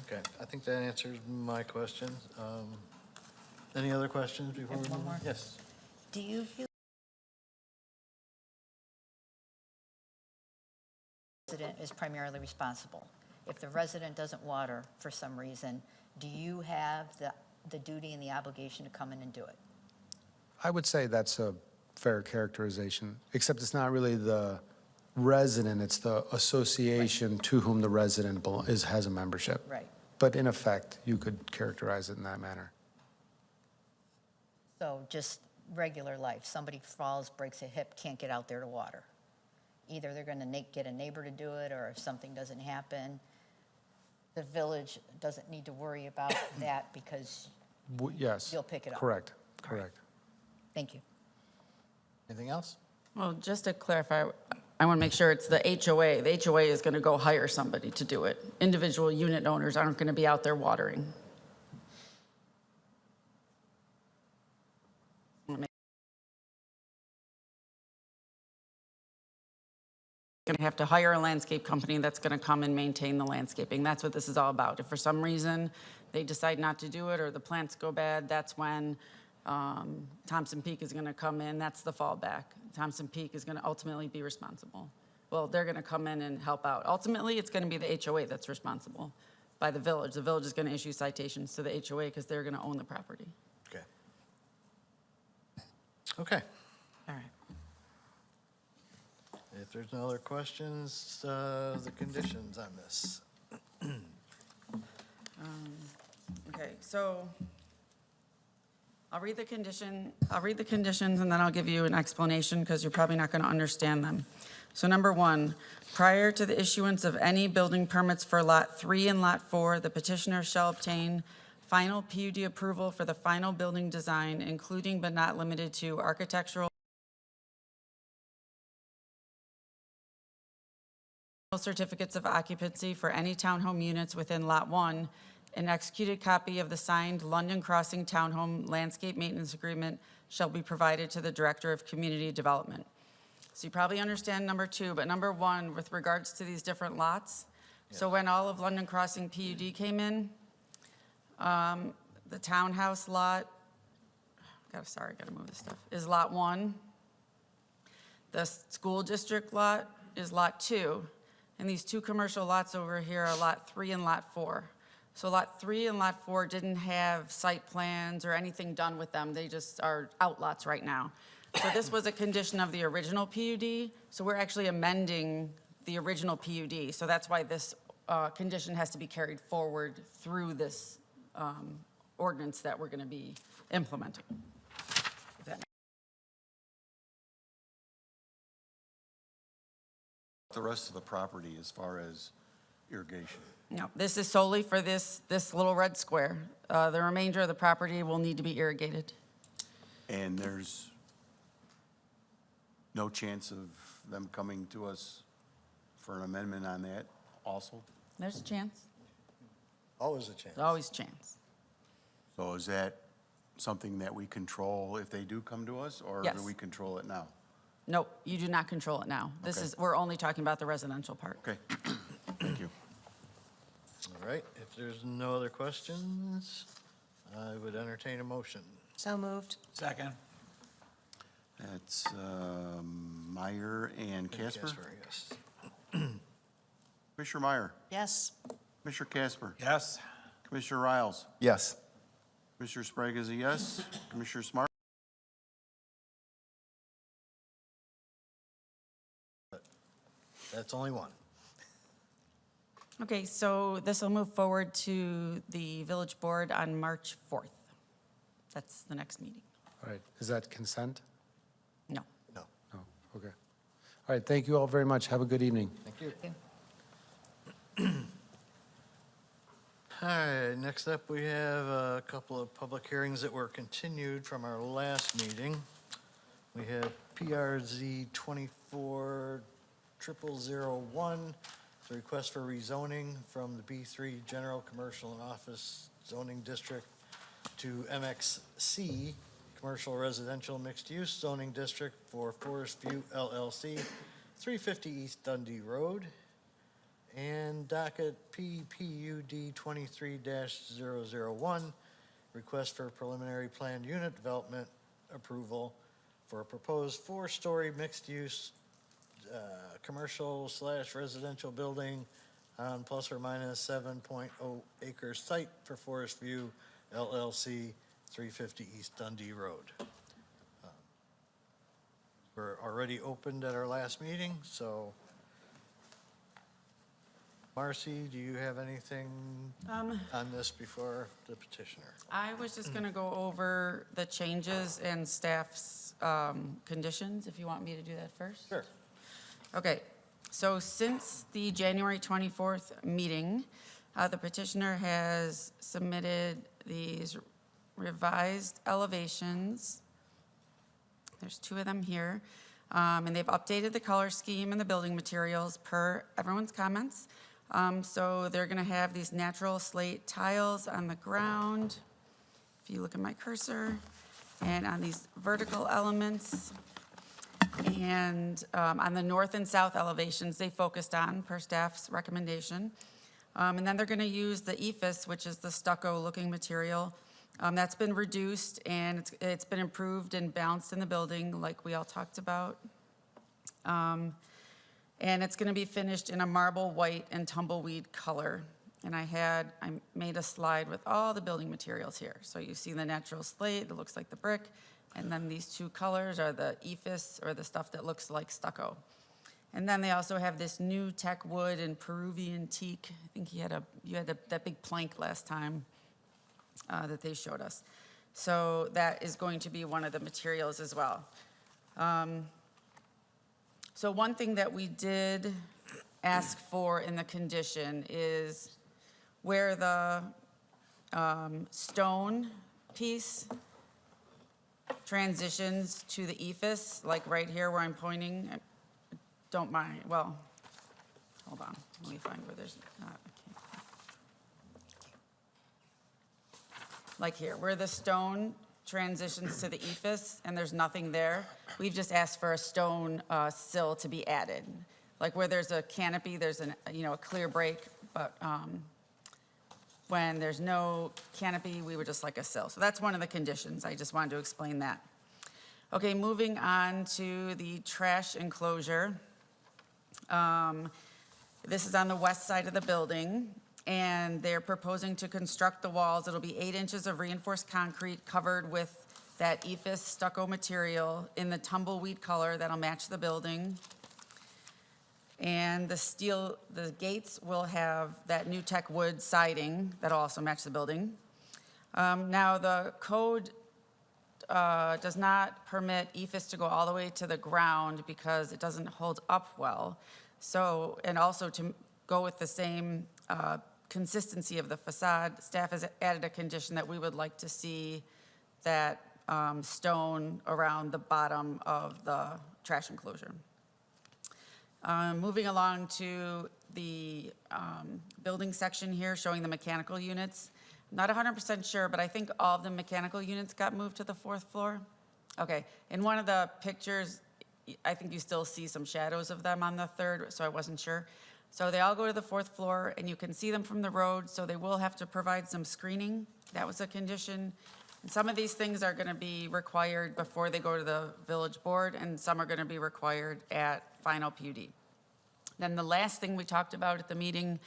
Okay, I think that answers my questions. Any other questions before we Have one move on? more? Yes. Do you view the resident is primarily responsible? If the resident doesn't water for some reason, do you have the duty and the obligation to come in and do it? I would say that's a fair characterization, except it's not really the resident, it's the association to whom the resident has a membership. Right. But in effect, you could characterize it in that manner. So just regular life, somebody falls, breaks a hip, can't get out there to water. Either they're going to get a neighbor to do it, or if something doesn't happen, the village doesn't need to worry about that because Yes. you'll pick it up. Correct, correct. Thank you. Anything else? Well, just to clarify, I want to make sure it's the HOA. The HOA is going to go hire somebody to do it. Individual unit owners aren't going to be out there watering. Going to have to hire a landscape company that's going to come and maintain the landscaping. That's what this is all about. If for some reason they decide not to do it or the plants go bad, that's when Thompson Peak is going to come in. That's the fallback. Thompson Peak is going to ultimately be responsible. Well, they're going to come in and help out. Ultimately, it's going to be the HOA that's responsible by the village. The village is going to issue citations to the HOA because they're going to own the property. Okay. Okay. All right. If there's no other questions, the conditions on this. Okay, so I'll read the conditions, and then I'll give you an explanation because you're probably not going to understand them. So number 1, prior to the issuance of any building permits for Lot 3 and Lot 4, the petitioner shall obtain final PUD approval for the final building design, including but not limited to architectural, certificates of occupancy for any townhome units within Lot 1, an executed copy of the signed London Crossing Townhome Landscape Maintenance Agreement shall be provided to the Director of Community Development. So you probably understand number 2, but number 1, with regards to these different lots. Yes. So when all of London Crossing PUD came in, the townhouse lot, sorry, I gotta move this stuff, is Lot 1. The school district lot is Lot 2. And these 2 commercial lots over here are Lot 3 and Lot 4. So Lot 3 and Lot 4 didn't have site plans or anything done with them. They just are outlots right now. So this was a condition of the original PUD. So we're actually amending the original PUD. So that's why this condition has to be carried forward through this ordinance that we're going to be implementing. If that the rest of the property as far as irrigation? No, this is solely for this little red square. The remainder of the property will need to be irrigated. And there's no chance of them coming to us for an amendment on that also? There's a chance. Always a chance. There's always a chance. So is that something that we control if they do come to us, or Yes. do we control it now? Nope, you do not control it now. Okay. We're only talking about the residential part. Okay, thank you. All right, if there's no other questions, I would entertain a motion. So moved. Second. That's Meyer and Casper. Yes. Commissioner Meyer, Yes. Commissioner Casper, Yes. Commissioner Riles, Yes. Commissioner Sprague is a yes, Commissioner Smart. That's only one. Okay, so this will move forward to the village board on March 4th. That's the next meeting. All right, is that consent? No. No. No, okay. All right, thank you all very much. Have a good evening. Thank you. All right, next up, we have a couple of public hearings that were continued from our last meeting. We have PRZ 240001, it's a request for rezoning from the B3 General Commercial and Office Zoning District to MXC, Commercial Residential Mixed Use Zoning District for Forest View LLC, 350 East Dundee Road. And docket PPUD 23-001, request for preliminary planned unit development approval for a proposed four-story mixed-use commercial/residential building on plus or minus 7.0 acre site for Forest View LLC, 350 East Dundee Road. We're already opened at our last meeting, so Marcy, do you have anything on this before the petitioner? I was just going to go over the changes and staff's conditions, if you want me to do that first. Sure. Okay, so since the January 24th meeting, the petitioner has submitted these revised elevations. There's two of them here. And they've updated the color scheme and the building materials per everyone's comments. So they're going to have these natural slate tiles on the ground, if you look at my cursor, and on these vertical elements. And on the north and south elevations, they focused on per staff's recommendation. And then they're going to use the ephes, which is the stucco-looking material. That's been reduced, and it's been improved and balanced in the building, like we all talked about. And it's going to be finished in a marble white and tumbleweed color. And I made a slide with all the building materials here. So you see the natural slate, it looks like the brick, and then these two colors are the ephes, or the stuff that looks like stucco. And then they also have this new tech wood and Peruvian teak. I think you had that big plank last time that they showed us. So that is going to be one of the materials as well. So one thing that we did ask for in the condition is where the stone piece transitions to the ephes, like right here where I'm pointing. I don't mind, well, hold on, let me find where there's not. Like here, where the stone transitions to the ephes and there's nothing there, we've just asked for a stone sill to be added. Like where there's a canopy, there's a clear break, but when there's no canopy, we would just like a sill. So that's one of the conditions. I just wanted to explain that. Okay, moving on to the trash enclosure. This is on the west side of the building, and they're proposing to construct the walls. It'll be 8 inches of reinforced concrete covered with that ephes stucco material in the tumbleweed color that'll match the building. And the gates will have that new tech wood siding that'll also match the building. Now, the code does not permit ephes to go all the way to the ground because it doesn't hold up well. So, and also to go with the same consistency of the facade, staff has added a condition that we would like to see that stone around the bottom of the trash enclosure. Moving along to the building section here, showing the mechanical units. Not 100% sure, but I think all of the mechanical units got moved to the 4th floor. Okay, in one of the pictures, I think you still see some shadows of them on the 3rd, so I wasn't sure. So they all go to the 4th floor, and you can see them from the road, so they will have to provide some screening. That was a condition. And some of these things are going to be required before they go to the village board, and some are going to be required at final PUD. Then the last thing we talked about at the meeting,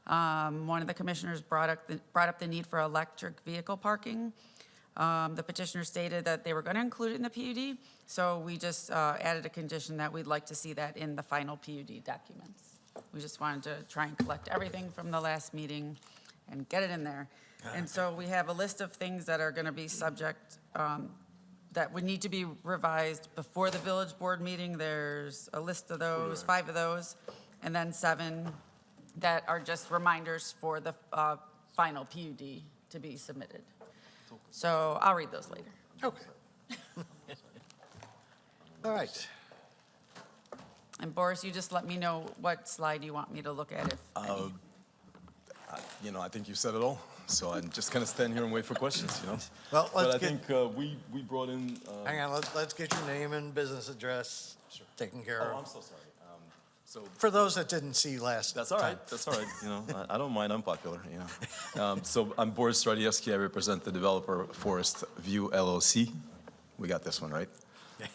one of the commissioners brought up the need for electric vehicle parking. The petitioner stated that they were going to include it in the PUD, so we just added a condition that we'd like to see that in the final PUD documents. We just wanted to try and collect everything from the last meeting and get it in there. And so we have a list of things that are going to be subject, that would need to be revised before the village board meeting. There's a list of those, 5 of those, and then 7 that are just reminders for the final PUD to be submitted. So I'll read those later. Okay. All right. And Boris, you just let me know what slide you want me to look at, if any. I think you said it all, so I'm just gonna stand here and wait for questions, Well, But let's I get, think we brought in. hang on, let's get your name and business address taken care Oh, I'm of. so sorry. So For those that didn't see last that's all time. right, that's all right, you know, I don't mind, I'm popular, you know. So I'm Boris Stradievsky, I represent the developer Forest View LLC. We got this one, right?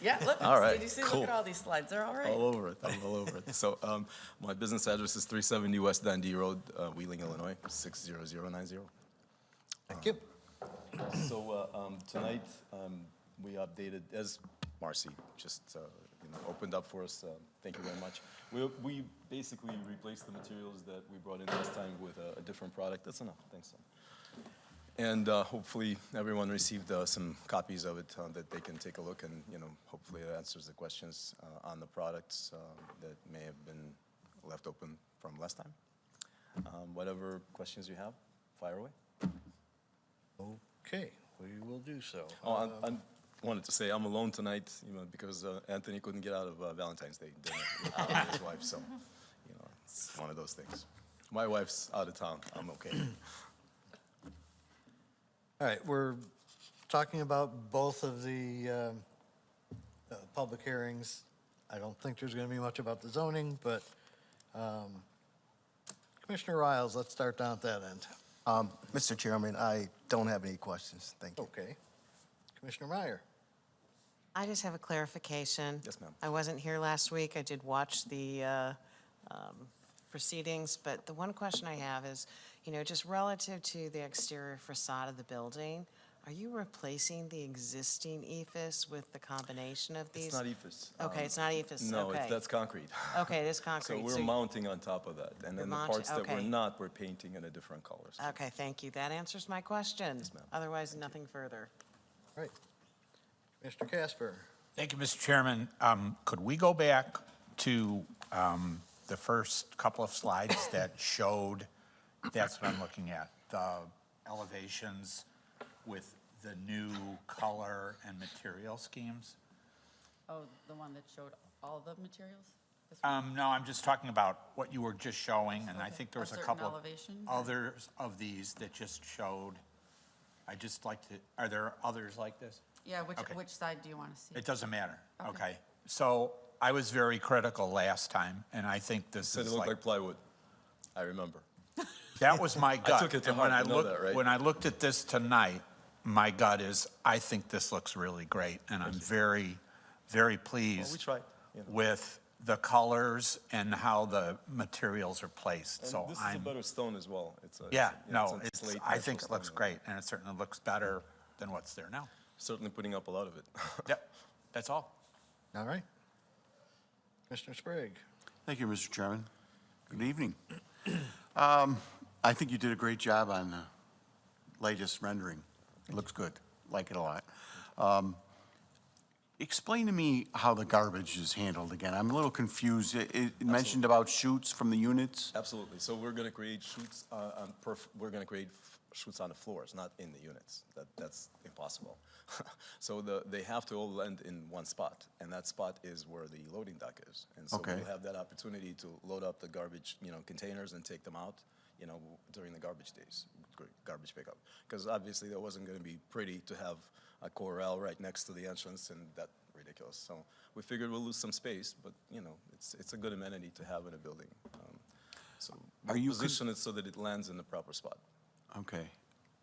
Yeah, look, All right, did you see, cool. look at all these slides, they're all right. All over it, I'm all over it. So my business address is 370 West Dundee Road, Wheeling, Illinois, 60090. Thank you. So tonight, we updated, as Marcy just opened up for us, thank you very much. We basically replaced the materials that we brought in last time with a different product. That's enough, thanks, son. And hopefully everyone received some copies of it that they can take a look, and hopefully it answers the questions on the products that may have been left open from last time. Whatever questions you have, fire away. Okay, we will do so. Oh, I wanted to say I'm alone tonight, because Anthony couldn't get out of Valentine's Day dinner with his wife, so, it's one of those things. My wife's out of town, I'm okay. All right, we're talking about both of the public hearings. I don't think there's going to be much about the zoning, but Commissioner Riles, let's start down at that end. Mr. Chairman, I don't have any questions. Thank you. Okay. Commissioner Meyer. I just have a clarification. Yes, ma'am. I wasn't here last week. I did watch the proceedings, but the one question I have is, just relative to the exterior facade of the building, are you replacing the existing ephes with the combination of these? It's not ephes. Okay, it's not ephes, No, okay. that's concrete. Okay, it is So concrete. we're mounting on top of that, and then the mounting- parts that we're okay. not, we're painting in a different colors. Okay, thank you. That answers my question. Yes, ma'am. Otherwise, nothing further. All right. Commissioner Casper. Thank you, Mr. Chairman. Could we go back to the first couple of slides that showed, that's what I'm looking at, the elevations with the new color and material schemes? Oh, the one that showed all the materials? This one? No, I'm just talking about what you were just showing, and I Okay. think there was a certain couple of elevation? others of these that just showed. I just like to, are there others like this? Yeah, Okay. which side do you want to see? It doesn't matter, Okay. okay? So I was very critical last time, and I think this Said it is looked like, like plywood. I remember. that was my gut. took it to And when heart, I you know looked- that, right? When I looked at this tonight, my gut is, I think this looks really great, and I'm very, very Well, we pleased tried. with the colors and how the materials are placed, And so this is a I'm, better stone as well. It's a, yeah, it's no, a it's, slate I natural think it looks stone. great, and it certainly looks better than what's there now. Certainly putting up a lot of it. Yep, that's all. All right. Commissioner Sprague. Thank you, Mr. Chairman. Good evening. I think you did a great job on the latest rendering. It looks good. Like it a lot. Explain to me how the garbage is handled again. I'm a little confused. It mentioned about chutes from the units. Absolutely. So we're going to create chutes we're going to create chutes on the floors, not in the units. That's impossible. So they have to all end in one spot, and that spot is where the loading dock is. And so Okay. we'll have that opportunity to load up the garbage, containers and take them out, during the garbage days, garbage pickup. Because obviously that wasn't going to be pretty to have a corral right next to the entrance, and that's ridiculous. So we figured we'll lose some space, but it's a good amenity to have in a building. So Are you position it so that it lands in the proper spot. Okay.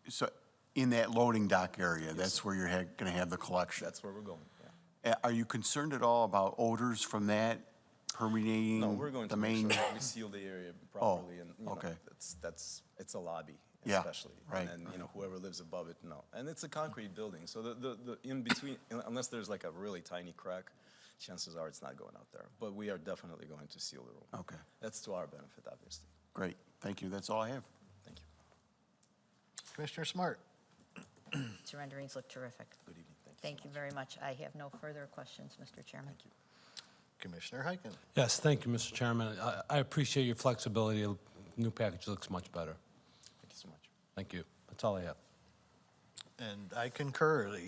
So in that loading dock area, that's where you're going to have the collection. That's where we're going. Yeah. Are you concerned at all about odors from that permeating No, we're going the to make main? sure that we seal the area properly, and okay. it's a lobby, Yeah, especially. right. And then whoever lives above it, no. And it's a concrete building, so the in between, unless there's like a really tiny crack, chances are it's not going out there. But we are definitely going to seal the room. Okay, That's to our benefit, obviously. great. Thank you. That's all I have. Thank you. Commissioner Smart. These renderings look terrific. Good evening. Thank you very much. I have no further questions, Mr. Chairman. Thank you. Commissioner Heiken. Yes, thank you, Mr. Chairman. I appreciate your flexibility. The new package looks much better. Thank you so much. Thank you. That's all I have. And I concur.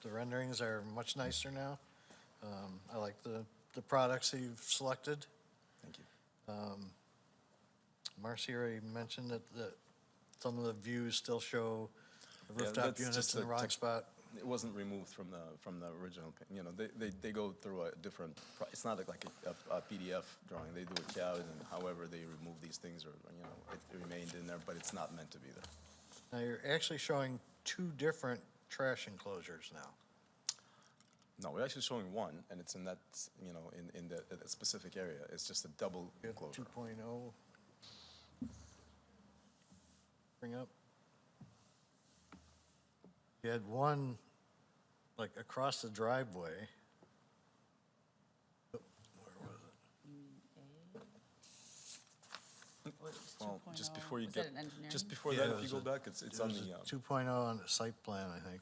The renderings are much nicer now. I like the products that you've selected. Thank you. Marcy already mentioned that some of the views still show the Yeah, rooftop that's units just in the a wrong tech- spot. It wasn't removed from the original, you know, they go through a different, it's not like a PDF drawing. They do a CAD, and however they remove these things, or, you know, it remained in there, but it's not meant to be there. Now, you're actually showing two different trash enclosures now. No, we're actually showing one, and it's in that, you know, in that specific area. It's just a double You have enclosure. 2.0. Bring up. You had one, like, across the driveway. Oh, where was it? Well, just before you Was that get, an engineering? just before Yeah, that, it if you was go back, it's on There's the, a 2.0 on the site plan, I think.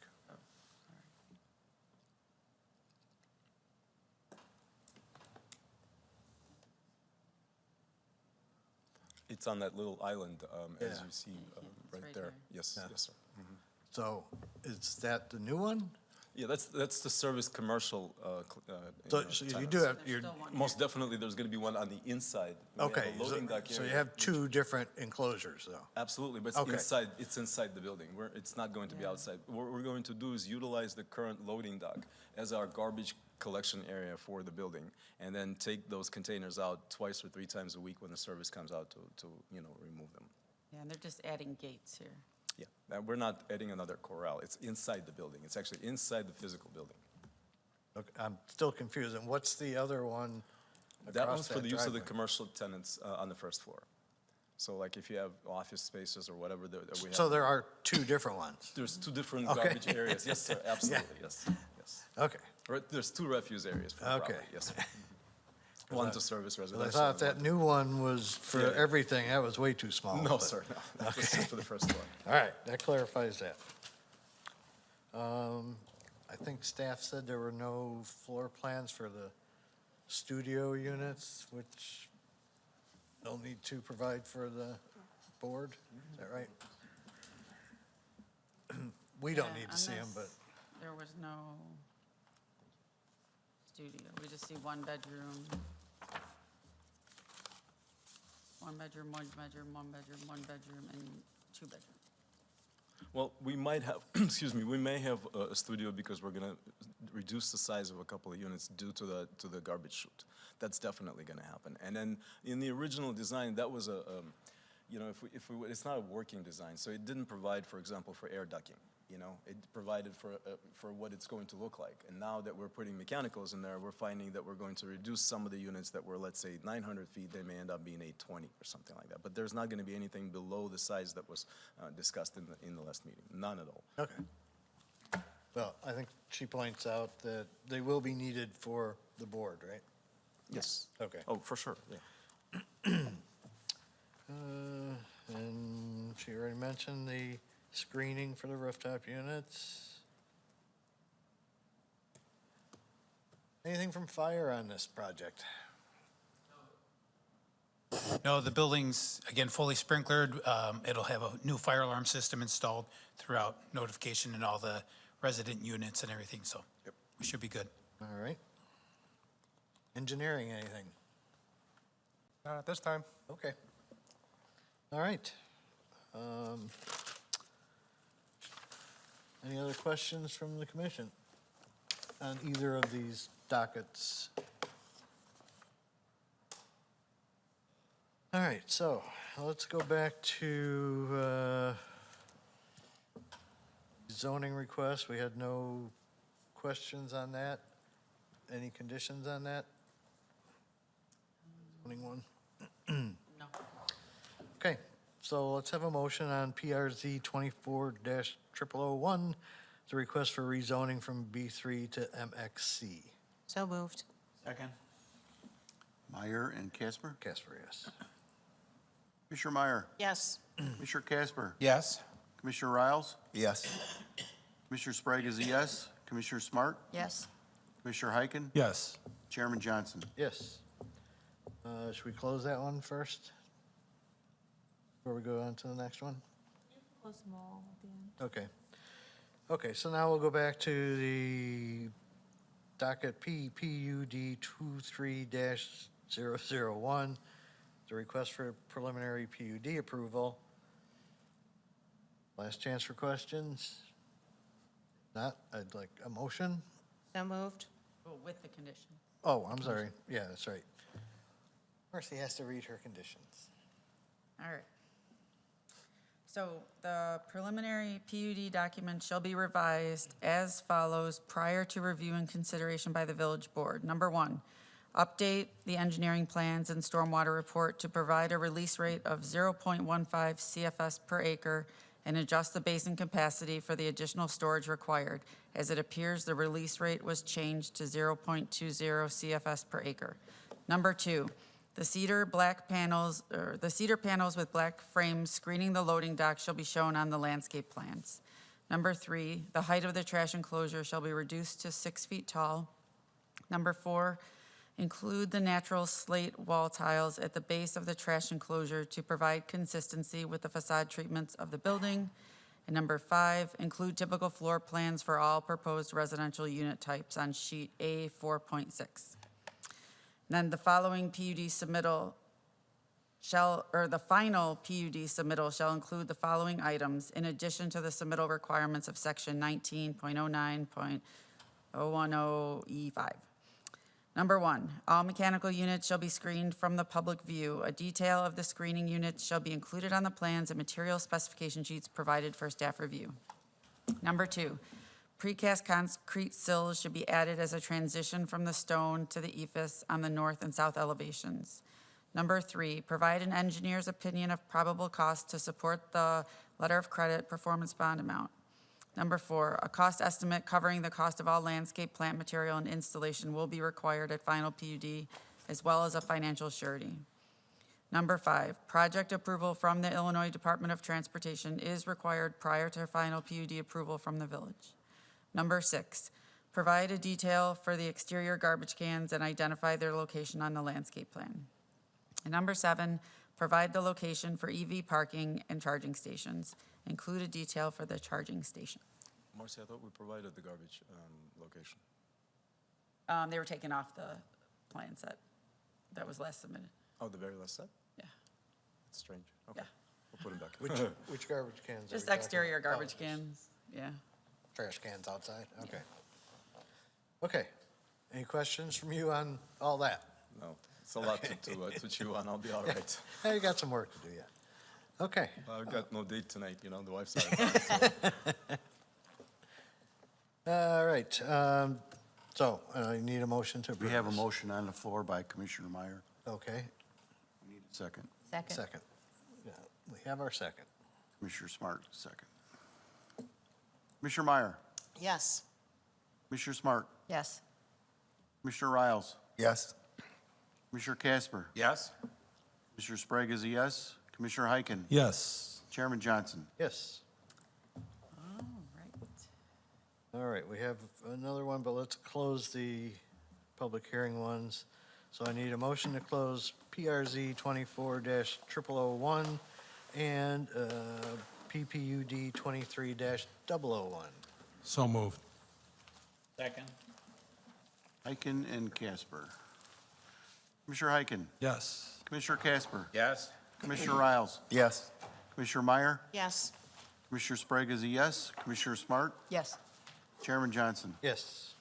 it's on that little island, as Yeah. you see, it's right right there. there. Yes, Yeah. yes, sir. So is that the new one? Yeah, that's the service commercial, So you tenants. do have, There's you're, still one Most definitely, there's gonna be one on the inside. We have okay, a loading dock so you area, have which- two different enclosures, though? Absolutely, but Okay. it's inside the building. It's not going to be Yeah. outside. What we're going to do is utilize the current loading dock as our garbage collection area for the building, and then take those containers out twice or 3 times a week when the service comes out to, you know, remove them. Yeah, and they're just adding gates here. Yeah, and we're not adding another corral. It's inside the building. It's actually inside the physical building. Okay, I'm still confused. And what's the other one That across one's for the use of the driveway? commercial tenants on the first floor. So like if you have office spaces or whatever that we have. So there are two different ones? There's 2 different Okay. garbage areas. Yes, sir, absolutely, yes, yes. Okay. Right, there's 2 refuse areas for the Okay. property, yes, sir. One to service But residential. I thought and that one new one was for Yeah, yeah. everything. That was way too small. to- No, but- sir, no. That was just for the first floor. All right, that clarifies that. I think staff said there were no floor plans for the studio units, which they'll need to provide for the board. Is that right? We don't Yeah, need to on see them, this, but, There was no studio. We just see 1 bedroom. 1 bedroom, 1 bedroom, 1 bedroom, 1 bedroom, and 2 bedroom. Well, we might have, excuse me, we may have a studio because we're gonna reduce the size of a couple of units due to the garbage chute. That's definitely gonna happen. And then in the original design, that was you know, it's not a working design, so it didn't provide, for example, for air ducting. You know, it provided for what it's going to look like. And now that we're putting mechanicals in there, we're finding that we're going to reduce some of the units that were, let's say, 900 feet, they may end up being 820 or something like that. But there's not going to be anything below the size that was discussed in the last meeting, none at all. okay. Well, I think she points out that they will be needed for the board, right? Yes. Okay. Oh, for sure, yeah. And she already mentioned the screening for the rooftop units. Anything from fire on this project? No, the building's, again, fully sprinklered. It'll have a new fire alarm system installed throughout notification in all the resident units and everything, so we should be good. All right. Engineering, anything? Not at this time. Okay. All right. Any other questions from the commission on either of these dockets? All right, so let's go back to zoning request. We had no questions on that. Any conditions on that? Zoning one? No. Okay, so let's have a motion on PRZ 24-0001, the request for rezoning from B3 to MXC. So moved. Second? Meyer and Casper? Casper, yes. Commissioner Meyer, Yes. Commissioner Casper, Yes. Commissioner Riles, Yes. Commissioner Sprague is a yes, Commissioner Smart, Yes? Commissioner Heiken, Yes. Chairman Johnson. Yes. Should we close that one first? Before we go on to the next one? Close them all at the end. Okay. Okay, so now we'll go back to the docket PUD 23-001, the request for preliminary PUD approval. Last chance for questions? Not, I'd like a motion. So moved? Well, with the condition. Oh, I'm sorry. Yeah, that's right. Marcy has to read her conditions. All right. So the preliminary PUD document shall be revised as follows prior to review and consideration by the village board. Number one, update the engineering plans and stormwater report to provide a release rate of 0.15 CFS per acre and adjust the basin capacity for the additional storage required, as it appears the release rate was changed to 0.20 CFS per acre. Number two, the cedar panels with black frames screening the loading dock shall be shown on the landscape plans. Number three, the height of the trash enclosure shall be reduced to 6 feet tall. Number four, include the natural slate wall tiles at the base of the trash enclosure to provide consistency with the facade treatments of the building. And number five, include typical floor plans for all proposed residential unit types on sheet A 4.6. Then the following PUD submittal the final PUD submittal shall include the following items in addition to the submittal requirements of section 19.09.010E5. Number one, all mechanical units shall be screened from the public view. A detail of the screening units shall be included on the plans and material specification sheets provided for staff review. Number two, precast concrete sills should be added as a transition from the stone to the ephes on the north and south elevations. Number three, provide an engineer's opinion of probable cost to support the letter of credit performance bond amount. Number four, a cost estimate covering the cost of all landscape plant material and installation will be required at final PUD, as well as a financial surety. Number five, project approval from the Illinois Department of Transportation is required prior to final PUD approval from the village. Number six, provide a detail for the exterior garbage cans and identify their location on the landscape plan. And number seven, provide the location for EV parking and charging stations. Include a detail for the charging station. Marcy, I thought we provided the garbage location. They were taken off the plan set that was last submitted. Oh, the very last set? Yeah. That's strange. Okay. Yeah. We'll put them back. Which garbage cans are we Just talking exterior about? garbage Oh, cans, yeah. Trash cans outside? Okay. Okay. Any questions from you on all that? No, it's a lot to chew on. I'll be all right. Hey, you got some work to do yet. Okay. I've got no date tonight, the wife's out of town, so. All right. So you need a motion to approve We have a this. motion on the floor by Commissioner Meyer. Okay. We need a second. Second. Second. Yeah, we have our second. Commissioner Smart, second. Commissioner Meyer, Yes. Commissioner Smart, Yes. Commissioner Riles, Yes. Commissioner Casper, Yes? Commissioner Sprague is a yes. Commissioner Heiken, Yes. Chairman Johnson. Yes. All right. All right, we have another one, but let's close the public hearing ones. So I need a motion to close PRZ 24-0001 and PPUD 23-001. So moved. Second. Heiken and Casper. Commissioner Heiken, Yes. Commissioner Casper, Yes? Commissioner Riles, Yes. Commissioner Meyer, Yes. Commissioner Sprague is a yes. Commissioner Smart, Yes. Chairman Johnson. Yes.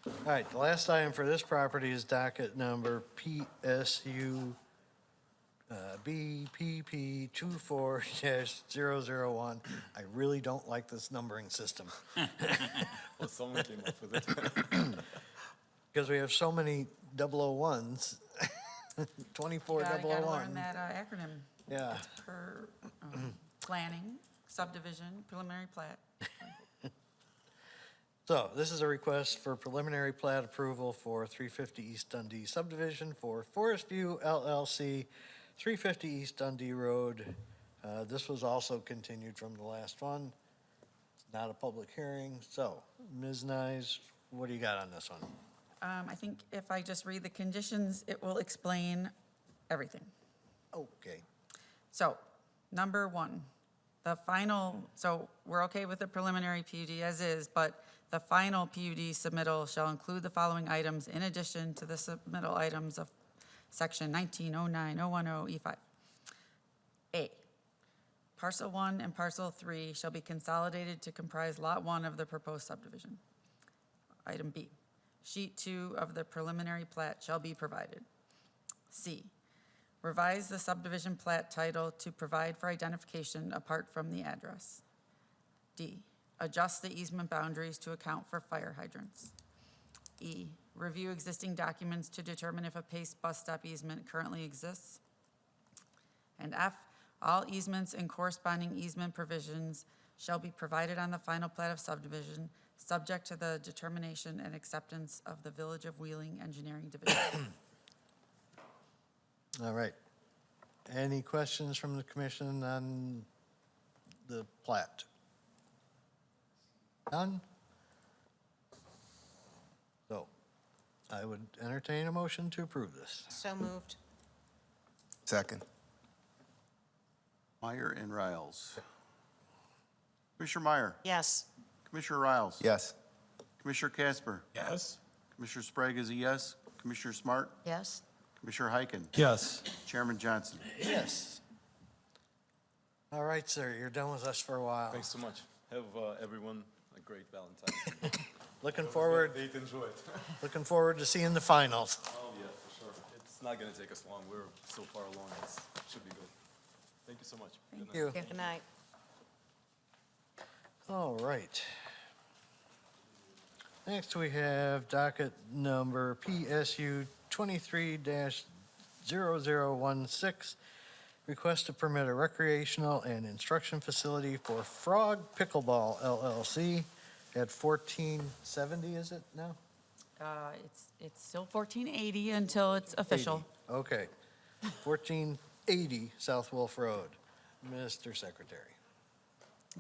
All right, the last item for this property is docket number PSU BPP 24-001. I really don't like this numbering system Well, someone came up with it. because we have so many 001s, 24-001. Gotta learn that acronym. Yeah. It's per planning, subdivision, preliminary plat. So this is a request for preliminary plat approval for 350 East Dundee subdivision for Forest View LLC, 350 East Dundee Road. This was also continued from the last one. It's not a public hearing. So, Ms. Nyes, what do you got on this one? I think if I just read the conditions, it will explain everything. Okay. So, number one, so we're okay with the preliminary PUD as is, but the final PUD submittal shall include the following items in addition to the submittal items of section 1909.010E5. A, Parcel 1 and Parcel 3 shall be consolidated to comprise Lot 1 of the proposed subdivision. Item B, Sheet 2 of the preliminary plat shall be provided. C, revise the subdivision plat title to provide for identification apart from the address. D, adjust the easement boundaries to account for fire hydrants. E, review existing documents to determine if a Pace bus stop easement currently exists. And F, all easements and corresponding easement provisions shall be provided on the final plat of subdivision, subject to the determination and acceptance of the Village of Wheeling Engineering Division. All right. Any questions from the commission on the plat? None? So I would entertain a motion to approve this. So moved. Second. Meyer and Riles. Commissioner Meyer. Yes. Commissioner Riles. Yes. Commissioner Casper. Yes? Commissioner Sprague is a yes. Commissioner Smart. Yes? Commissioner Heiken. Yes. Chairman Johnson. Yes. All right, sir, you're done with us for a while. Thanks so much. Have everyone a great Valentine's Day. Looking forward, Enjoy it. looking forward to seeing the finals. Oh, yeah, for sure. It's not gonna take us long. We're so far along. It should be good. Thank you so much. Good night. Thank you. Good night. All right. Next, we have docket number PSU 23-0016, request to permit a recreational and instruction facility for Frog Pickleball LLC at 1470, is it now? It's still 1480 until it's official. 80. Okay. 1480 South Wolf Road. Mr. Secretary.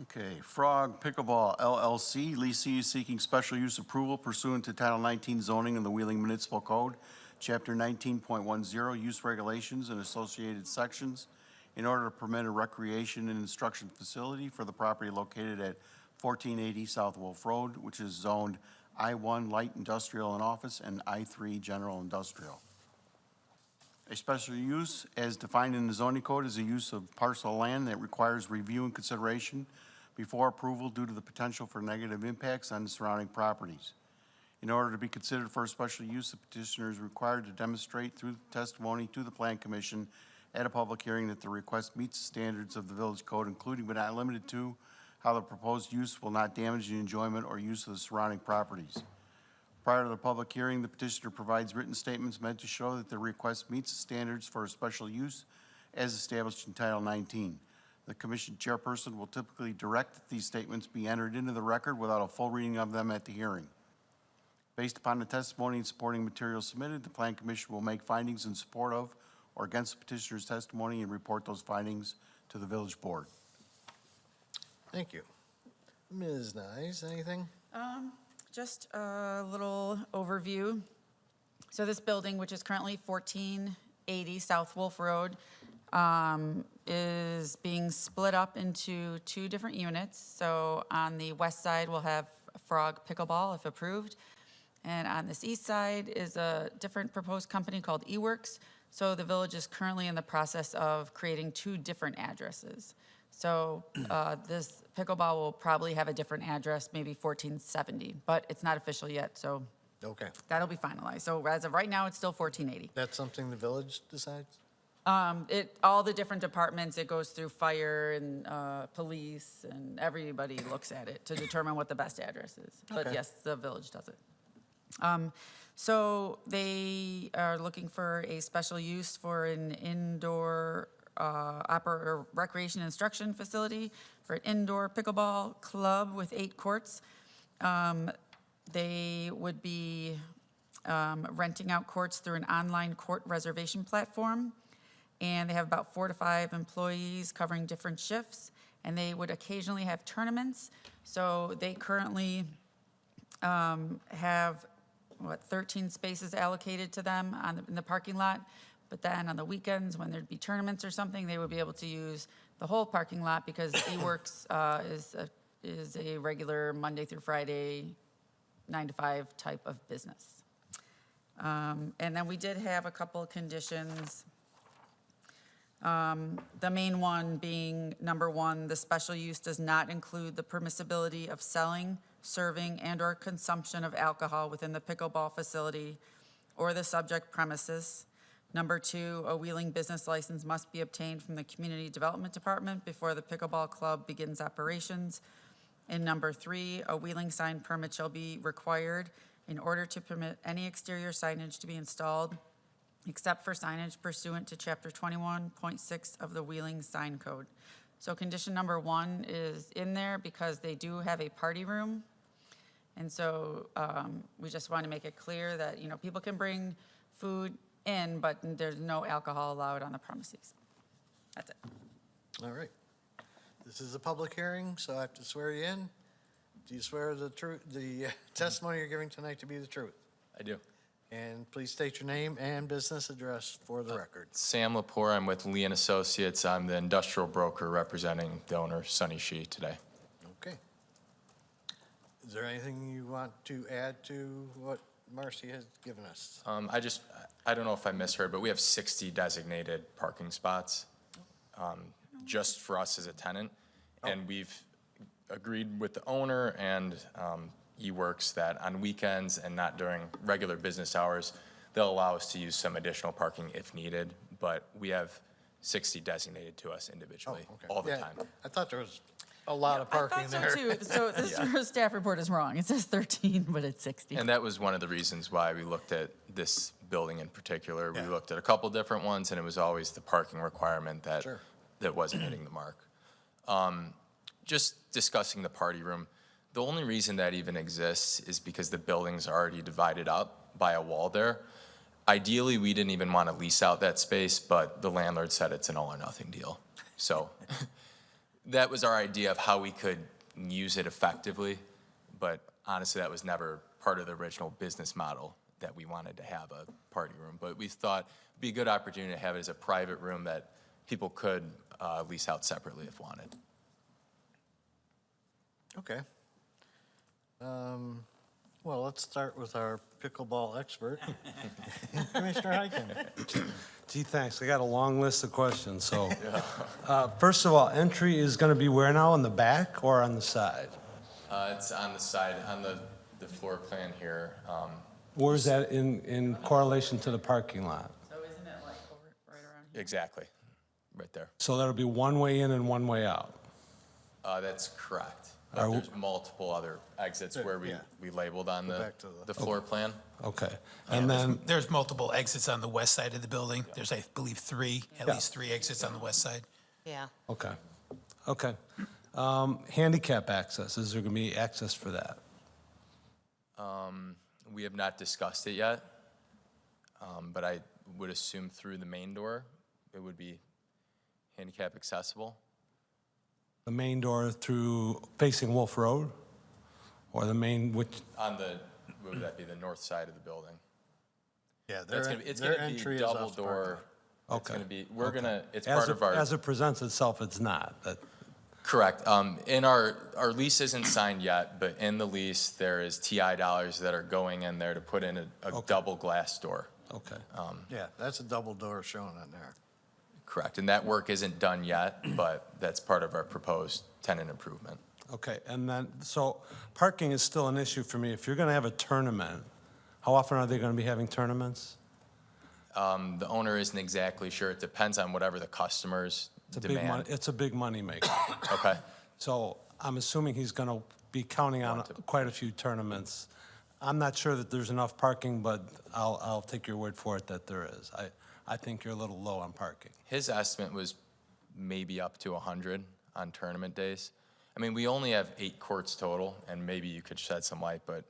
Okay, Frog Pickleball LLC, leasee is seeking special use approval pursuant to Title 19 zoning in the Wheeling Municipal Code, Chapter 19.10, use regulations and associated sections, in order to permit a recreation and instruction facility for the property located at 1480 South Wolf Road, which is zoned I-1 Light Industrial and Office and I-3 General Industrial. A special use, as defined in the zoning code, is a use of parcel of land that requires review and consideration before approval due to the potential for negative impacts on the surrounding properties. In order to be considered for a special use, the petitioner is required to demonstrate through testimony to the Plan Commission at a public hearing that the request meets the standards of the village code, including but not limited to how the proposed use will not damage the enjoyment or use of the surrounding properties. Prior to the public hearing, the petitioner provides written statements meant to show that the request meets the standards for a special use as established in Title 19. The commission chairperson will typically direct that these statements be entered into the record without a full reading of them at the hearing. Based upon the testimony and supporting materials submitted, the Plan Commission will make findings in support of or against the petitioner's testimony and report those findings to the village board. Thank you. Ms. Nyes, anything? Just a little overview. So this building, which is currently 1480 South Wolf Road, is being split up into two different units. So on the west side, we'll have Frog Pickleball, if approved. And on this east side is a different proposed company called eWorks. So the village is currently in the process of creating two different addresses. So this pickleball will probably have a different address, maybe 1470, but it's not official yet, so Okay. that'll be finalized. So as of right now, it's still 1480. That's something the village decides? All the different departments, it goes through fire and police, and everybody looks at it to determine what the best address is. But Okay. yes, the village does it. So they are looking for a special use for an indoor recreation instruction facility for an indoor pickleball club with 8 courts. They would be renting out courts through an online court reservation platform. And they have about 4 to 5 employees covering different shifts. And they would occasionally have tournaments. So they currently have, 13 spaces allocated to them in the parking lot. But then on the weekends, when there'd be tournaments or something, they would be able to use the whole parking lot because eWorks is a regular Monday through Friday, 9 to 5 type of business. And then we did have a couple of conditions. The main one being, number one, the special use does not include the permissibility of selling, serving, and/or consumption of alcohol within the pickleball facility or the subject premises. Number two, a wheeling business license must be obtained from the Community Development Department before the pickleball club begins operations. And number three, a wheeling sign permit shall be required in order to permit any exterior signage to be installed except for signage pursuant to Chapter 21.6 of the Wheeling Sign Code. So condition number one is in there because they do have a party room. And so we just want to make it clear that, you know, people can bring food in, but there's no alcohol allowed on the premises. That's it. All right. This is a public hearing, so I have to swear you in. Do you swear the truth, the testimony you're giving tonight to be the truth? I do. And please state your name and business address for the record. Sam Lepore, I'm with Lee and Associates. I'm the industrial broker representing the owner, Sunny Shi, today. Okay. Is there anything you want to add to what Marcy has given us? I don't know if I misheard, but we have 60 designated parking spots just for us as a tenant. And we've agreed with the owner and eWorks that on weekends and not during regular business hours, they'll allow us to use some additional parking if needed, but we have 60 designated to us individually all the Yeah, time. I thought there was a lot of parking there. I thought so too. So this staff report is wrong. It says 13, but it's 60. And that was one of the reasons why we looked at this building in particular. We looked at a couple different ones, and it was always the parking requirement that, that wasn't hitting the mark. Just discussing the party room, the only reason that even exists is because the building's already divided up by a wall there. Ideally, we didn't even want to lease out that space, but the landlord said it's an all or nothing deal. So that was our idea of how we could use it effectively, but honestly, that was never part of the original business model that we wanted to have a party room. But we thought it'd be a good opportunity to have it as a private room that people could lease out separately if wanted. Okay. Well, let's start with our pickleball expert, Commissioner Hyken. Gee, thanks. I got a long list of questions, so. First of all, entry is going to be where now, on the back or on the side? It's on the side, on the floor plan here. Where is that in correlation to the parking lot? So isn't it like over, right around here? Exactly, right there. So that'll be one way in and one way out? That's correct. But there's multiple other exits where we labeled on the floor plan. Okay. And then, There's multiple exits on the west side of the building. There's, I believe, at least three exits on the west side. Yeah. okay, okay. Handicap access, is there going to be access for that? We have not discussed it yet, but I would assume through the main door, it would be handicap accessible. The main door through facing Wolf Road? Or the main, which, On the, what would that be, the north side of the building? Yeah, It's their gonna be entry is double off the parking door. lot. It's gonna be, we're gonna, it's as part it, of our. as it presents itself, it's not. Correct. In our lease isn't signed yet, but in the lease, there is TI dollars that are going in there to put in a double glass door. Okay. Yeah, that's a double door shown on there. Correct. And that work isn't done yet, but that's part of our proposed tenant improvement. Okay, and then, so parking is still an issue for me. If you're going to have a tournament, how often are they going to be having tournaments? The owner isn't exactly sure. It depends on whatever the customers demand. It's a big money maker. Okay. So I'm assuming he's going to be counting on quite a few tournaments. I'm not sure that there's enough parking, but I'll take your word for it that there is. I think you're a little low on parking. His estimate was maybe up to 100 on tournament days. I mean, we only have 8 courts total, and maybe you could shed some light, but.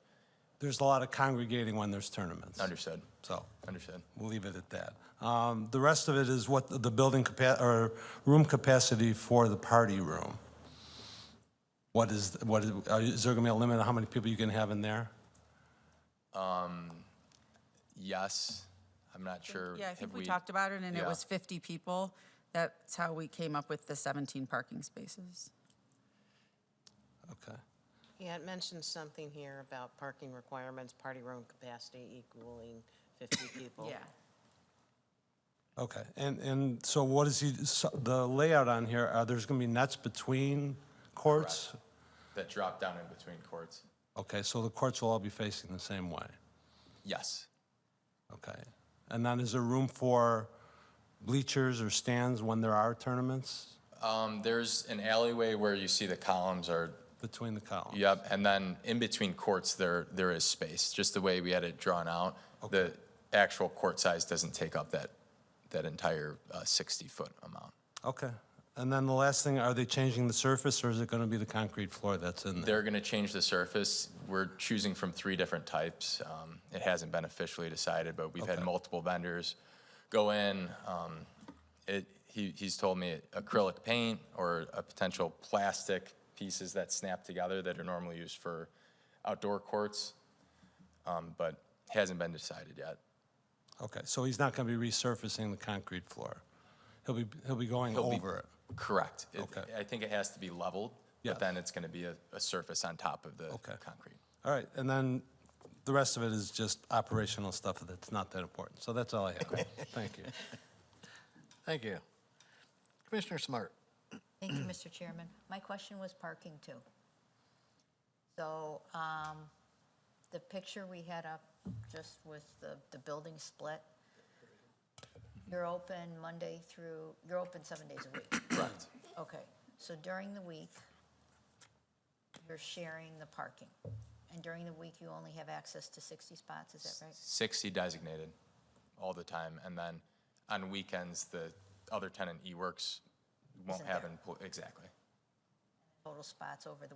There's a lot of congregating when there's tournaments. Understood. So. Understood. We'll leave it at that. The rest of it is what the building or room capacity for the party room. Is there going to be a limit on how many people you can have in there? Yes. I'm not sure. Yeah, I think we talked about it, and it was 50 people. That's how we came up with the 17 parking spaces. Okay. He had mentioned something here about parking requirements, party room capacity equaling 50 people. Yeah. Okay, and so what is the layout on here, there's going to be nets between courts? That drop down in between courts. Okay, so the courts will all be facing the same way? Yes. Okay. And then is there room for bleachers or stands when there are tournaments There's an alleyway where you see the columns are, between the columns? yep, and then in between courts, there is space, just the way we had it drawn out. The actual court size doesn't take up that entire 60-foot amount. Okay. And then the last thing, are they changing the surface, or is it going to be the concrete floor that's in there? They're going to change the surface. We're choosing from 3 different types. It hasn't been officially decided, but we've had Okay. multiple vendors go in. He's told me acrylic paint or a potential plastic pieces that snap together that are normally used for outdoor courts, but hasn't been decided yet. Okay, so he's not going to be resurfacing the concrete floor? He'll be going He'll be- over it? Correct. Okay. I think it has to be leveled, Yes. but then it's going to be a surface on top of the Okay. concrete. All right, and then the rest of it is just operational stuff that's not that important. So that's all I have. Thank you. Thank you. Commissioner Smart. Thank you, Mr. Chairman. My question was parking too. So the picture we had up just with the building split, you're open you're open 7 days a week? Correct. Okay, so during the week, you're sharing the parking. And during the week, you only have access to 60 spots, is that right? 60 designated all the time, and then on weekends, the other tenant, eWorks, won't Isn't have, there. exactly. Total spots over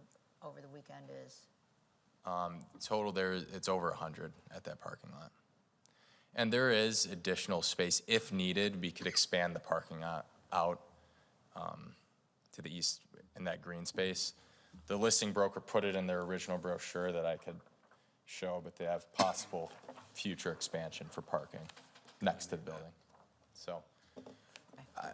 the weekend is? Total there, it's over 100 at that parking lot. And there is additional space. If needed, we could expand the parking lot out to the east in that green space. The listing broker put it in their original brochure that I could show, but they have possible future expansion for parking next to the building. So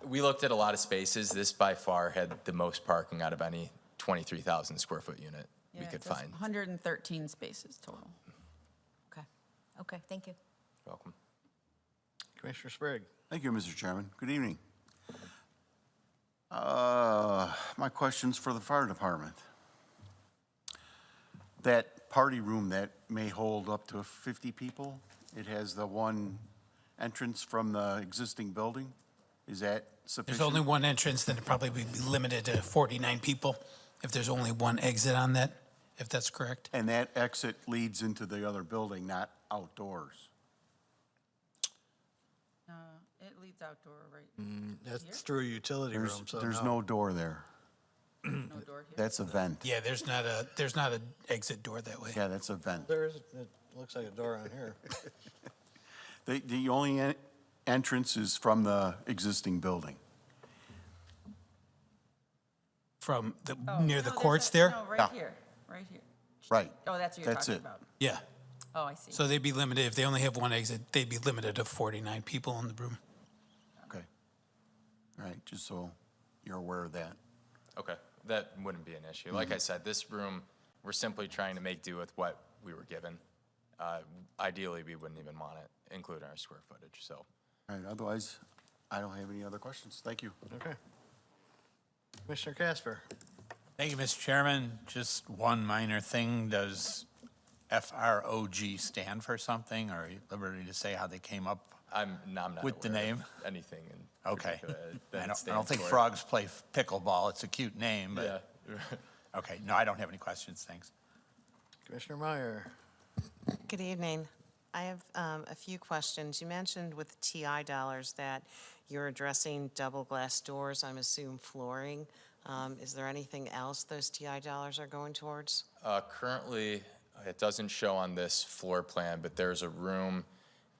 we looked at a lot of spaces. This by far had the most parking out of any 23,000 square foot unit we Yeah, could it says find. 113 spaces total. Okay, thank you. Welcome. Commissioner Sprague. Thank you, Mr. Chairman. Good evening. My question's for the fire department. That party room that may hold up to 50 people, it has the one entrance from the existing building. Is that sufficient? There's only one entrance, then it probably would be limited to 49 people if there's only one exit on that, if that's correct. And that exit leads into the other building, not outdoors? It leads outdoor, right? That's through a utility room, so There's no door there. No door here? That's a vent. Yeah, there's not an exit door that way. Yeah, that's a vent. There is, it looks like a door on here. The only entrance is from the existing building. From Oh, near no, the there's courts a- there? No, Yeah. right here, right here. Right. Oh, that's what you're That's talking it. about. Yeah. Oh, I see. So they'd be limited, if they only have one exit, they'd be limited to 49 people in the room. Okay. All right, just so you're aware of that. Okay, that wouldn't be an issue. Like I said, this room, we're simply trying to make do with what we were given. Ideally, we wouldn't even want it included in our square footage, so. All right, otherwise, I don't have any other questions. Thank you. Okay. Commissioner Casper. Thank you, Mr. Chairman. Just one minor thing. Does FROG stand for something, or are you at liberty to say how they came up? I'm not With the aware name? of anything in Okay. particular that I it don't stands think for. frogs play pickleball. It's a cute name, Yeah. but, okay. No, I don't have any questions. Thanks. Commissioner Meyer. Good evening. I have a few questions. You mentioned with TI dollars that you're addressing double glass doors, I'm assuming flooring. Is there anything else those TI dollars are going towards? Currently, it doesn't show on this floor plan, but there's a room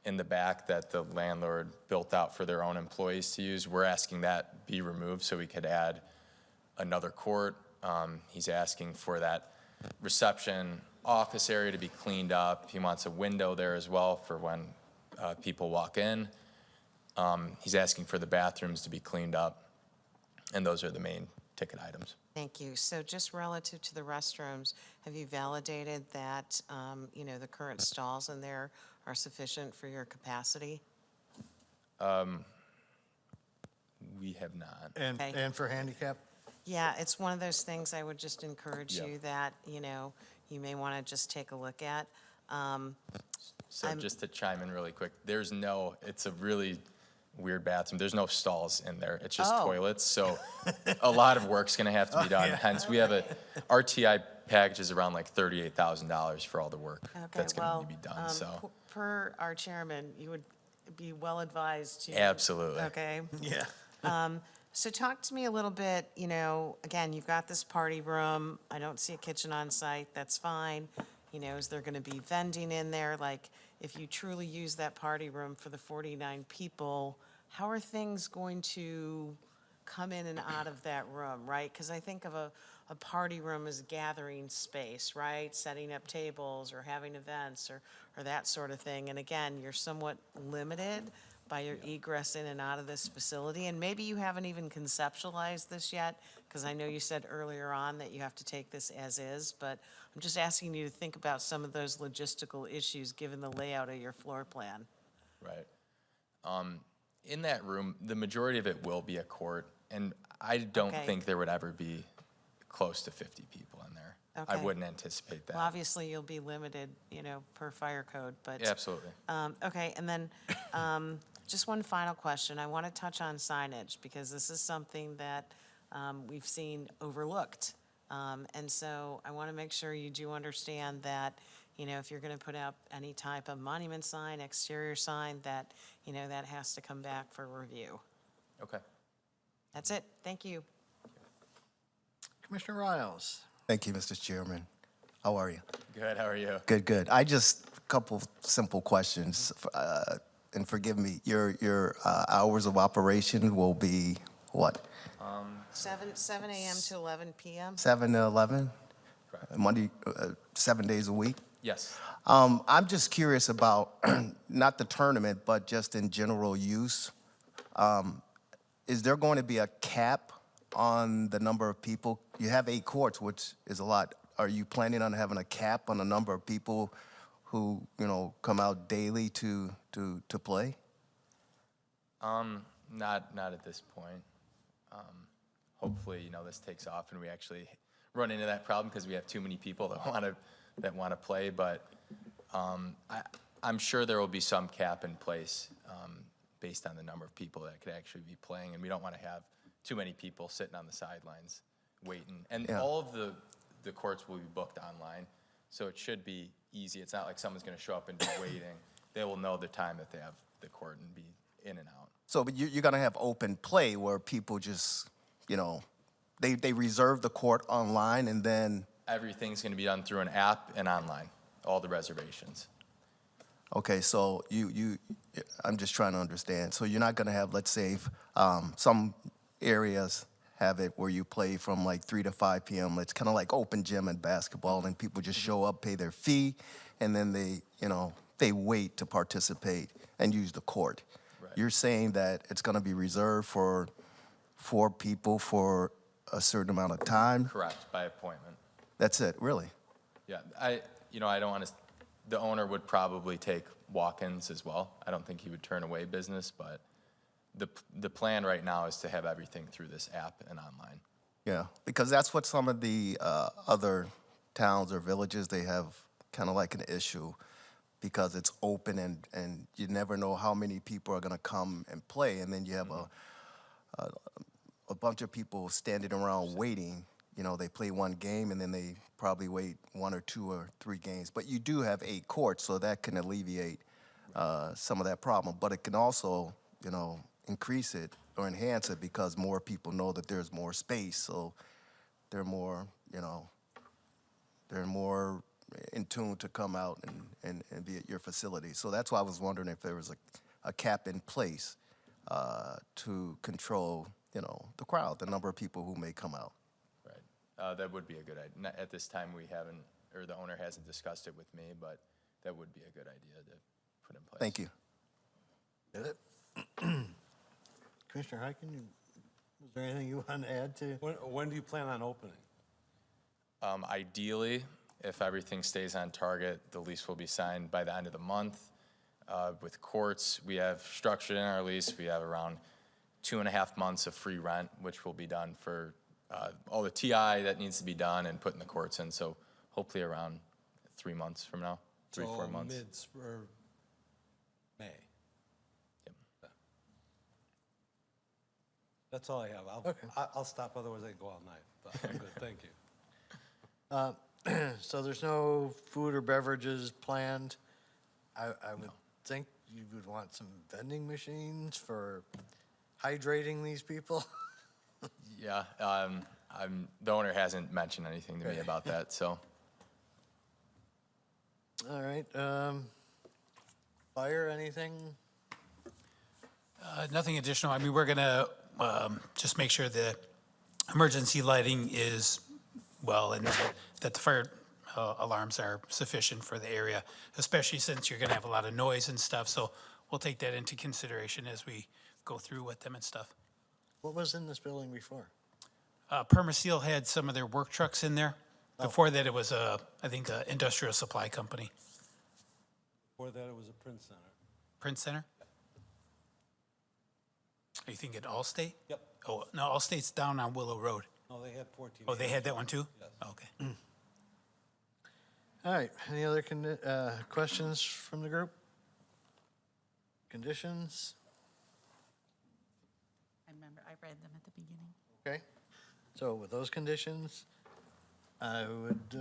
in the back that the landlord built out for their own employees to use. We're asking that be removed so we could add another court. He's asking for that reception office area to be cleaned up. He wants a window there as well for when people walk in. He's asking for the bathrooms to be cleaned up, and those are the main ticket items. Thank you. So just relative to the restrooms, have you validated that, the current stalls in there are sufficient for your capacity? We have not. And, Okay. and for handicap? Yeah, it's one of those things I would just encourage Yeah. you that, you may want to just take a look at. So I'm- just to chime in really quick, it's a really weird bathroom. There's no stalls in there. It's just Oh. toilets. So a lot of work's gonna have to be done. Hence, we have our TI package is around like $38,000 for all the work Okay, that's gonna well, need to be done, so. per our chairman, you would be well advised to. Absolutely. Okay. Yeah. So talk to me a little bit, again, you've got this party room. I don't see a kitchen on site. That's fine. Is there going to be vending in there? Like, if you truly use that party room for the 49 people, how are things going to come in and out of that room, right? Because I think of a party room as a gathering space, right? Setting up tables or having events or that sort of thing. And again, you're somewhat limited by your egress in and out of this facility. And maybe you haven't even conceptualized this yet, because I know you said earlier on that you have to take this as is, but I'm just asking you to think about some of those logistical issues given the layout of your floor plan. Right. In that room, the majority of it will be a court, and I don't Okay. think there would ever be close to 50 people in there. I Okay. wouldn't anticipate that. Well, obviously, you'll be limited, per fire code, but. Absolutely. Okay, and then just one final question. I want to touch on signage because this is something that we've seen overlooked. And so I want to make sure you do understand that, if you're going to put up any type of monument sign, exterior sign, that, that has to come back for review. Okay. That's it. Thank you. Commissioner Riles? Thank you, Mr. Chairman. How are you? Good, how are you? Good, good. A couple simple questions, and forgive me, your hours of operation will be what? 7 a.m. to 11 p.m.? 7 to 11? Correct. Monday, 7 days a week? Yes. I'm just curious about, not the tournament, but just in general use. Is there going to be a cap on the number of people? You have 8 courts, which is a lot. Are you planning on having a cap on the number of people who, come out daily to play? Not at this point. Hopefully, this takes off and we actually run into that problem because we have too many people that want to play. But I'm sure there will be some cap in place based on the number of people that could actually be playing, and we don't want to have too many people sitting on the sidelines waiting. And Yeah. all of the courts will be booked online, so it should be easy. It's not like someone's going to show up and be waiting. They will know the time that they have the court and be in and out. So, but you're going to have open play where people just, they reserve the court online and then, Everything's going to be done through an app and online, all the reservations. okay, so I'm just trying to understand. So you're not going to have, let's say, some areas have it where you play from like 3 to 5 p.m. It's kind of like open gym and basketball, and people just show up, pay their fee, and then they wait to participate and use the court. Right. You're saying that it's going to be reserved for 4 people for a certain amount of time? Correct, by appointment. That's it, really? Yeah, I don't want to, the owner would probably take walk-ins as well. I don't think he would turn away business, but the plan right now is to have everything through this app and online. Yeah, because that's what some of the other towns or villages, they have kind of like an issue because it's open and you never know how many people are going to come and play. And then you have a bunch of people standing around waiting. They play one game and then they probably wait 1 or 2 or 3 games. But you do have 8 courts, so that can alleviate some of that problem. But it can also, increase it or enhance it because more people know that there's more space. So they're more, they're more in tune to come out and be at your facility. So that's why I was wondering if there was a cap in place to control, the crowd, the number of people who may come out. Right. That would be a good idea. At this time, we haven't, or the owner hasn't discussed it with me, but that would be a good idea to put in place. Thank you. Did it? Commissioner Hyken, was there anything you want to add to? When do you plan on opening? Ideally, if everything stays on target, the lease will be signed by the end of the month. With courts, we have structured in our lease, we have around 2.5 months of free rent, which will be done for all the TI that needs to be done and putting the courts in. So hopefully around 3 months from now, 3-4 months. Or May. Yep. That's all I have. I'll stop, otherwise I can go all night. But I'm good, thank you. So there's no food or beverages planned. I would think you would want some vending machines for hydrating these people. Yeah, the owner hasn't mentioned anything to me Okay. about that, so. All right, fire, anything? Nothing additional. I mean, we're gonna just make sure the emergency lighting is well and that the fire alarms are sufficient for the area, especially since you're gonna have a lot of noise and stuff. So we'll take that into consideration as we go through with them and stuff. What was in this building before? Permaseal had some of their work trucks in there. Before that, it was I think, a industrial supply company. Before that, it was a print center. Print Center? Are you thinking Allstate? Yep. Oh, no, Allstate's down on Willow Road. No, they had 14. Oh, they had that one too? Yes. Okay. All right, any other questions from the group? Conditions? I remember, I read them at the beginning. Okay, so with those conditions, I would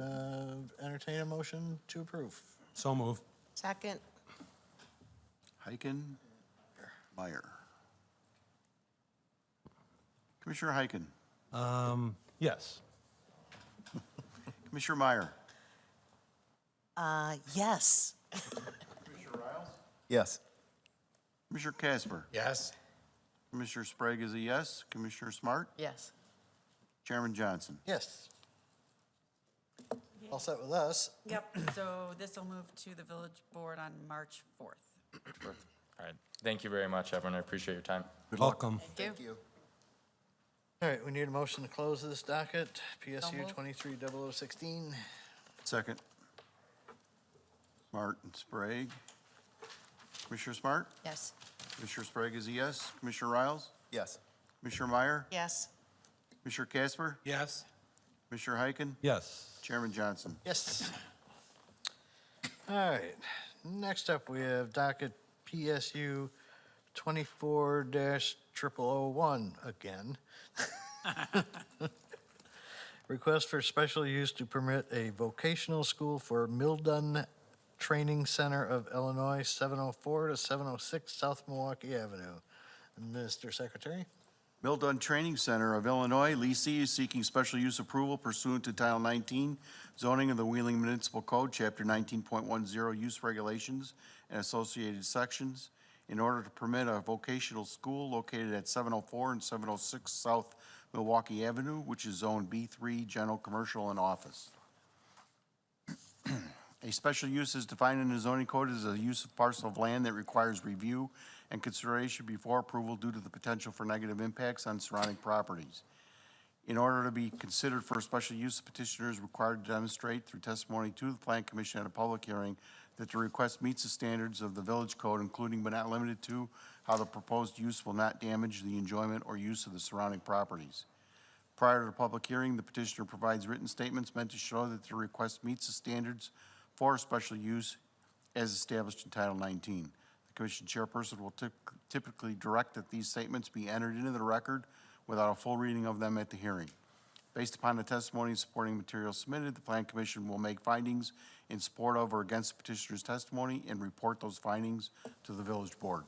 entertain a motion to approve. So move. Second. Heiken, Meyer. Commissioner Heiken, Yes. Commissioner Meyer, Yes. Yes. Commissioner Casper, Yes? Commissioner Sprague is a yes, Commissioner Smart, Yes. Chairman Johnson. Yes. All set with us. Yep, so this will move to the village board on March 4th. All right, thank you very much, everyone. I appreciate your time. Welcome. Thank you. All right, we need a motion to close this docket, PSU moved. 230016. Second. Smart and Sprague. Commissioner Smart, Yes. Commissioner Sprague is a yes, Commissioner Riles, Yes. Commissioner Meyer, Yes. Commissioner Casper, Yes? Commissioner Heiken, Yes. Chairman Johnson. Yes. All right, next up, we have docket PSU 24-0001 again. Request for special use to permit a vocational school for Mildun Training Center of Illinois, 704 to 706 South Milwaukee Avenue. Mr. Secretary? Mildun Training Center of Illinois, leasee, is seeking special use approval pursuant to Title 19 zoning of the Wheeling Municipal Code, Chapter 19.10, use regulations and associated sections, in order to permit a vocational school located at 704 and 706 South Milwaukee Avenue, which is Zone B3, General Commercial and Office. A special use is defined in the zoning code as a use of parcel of land that requires review and consideration before approval due to the potential for negative impacts on surrounding properties. In order to be considered for a special use, the petitioner is required to demonstrate through testimony to the Plan Commission at a public hearing that the request meets the standards of the village code, including but not limited to how the proposed use will not damage the enjoyment or use of the surrounding properties. Prior to the public hearing, the petitioner provides written statements meant to show that the request meets the standards for a special use as established in Title 19. The commission chairperson will typically direct that these statements be entered into the record without a full reading of them at the hearing. Based upon the testimony and supporting materials submitted, the Plan Commission will make findings in support of or against the petitioner's testimony and report those findings to the village board.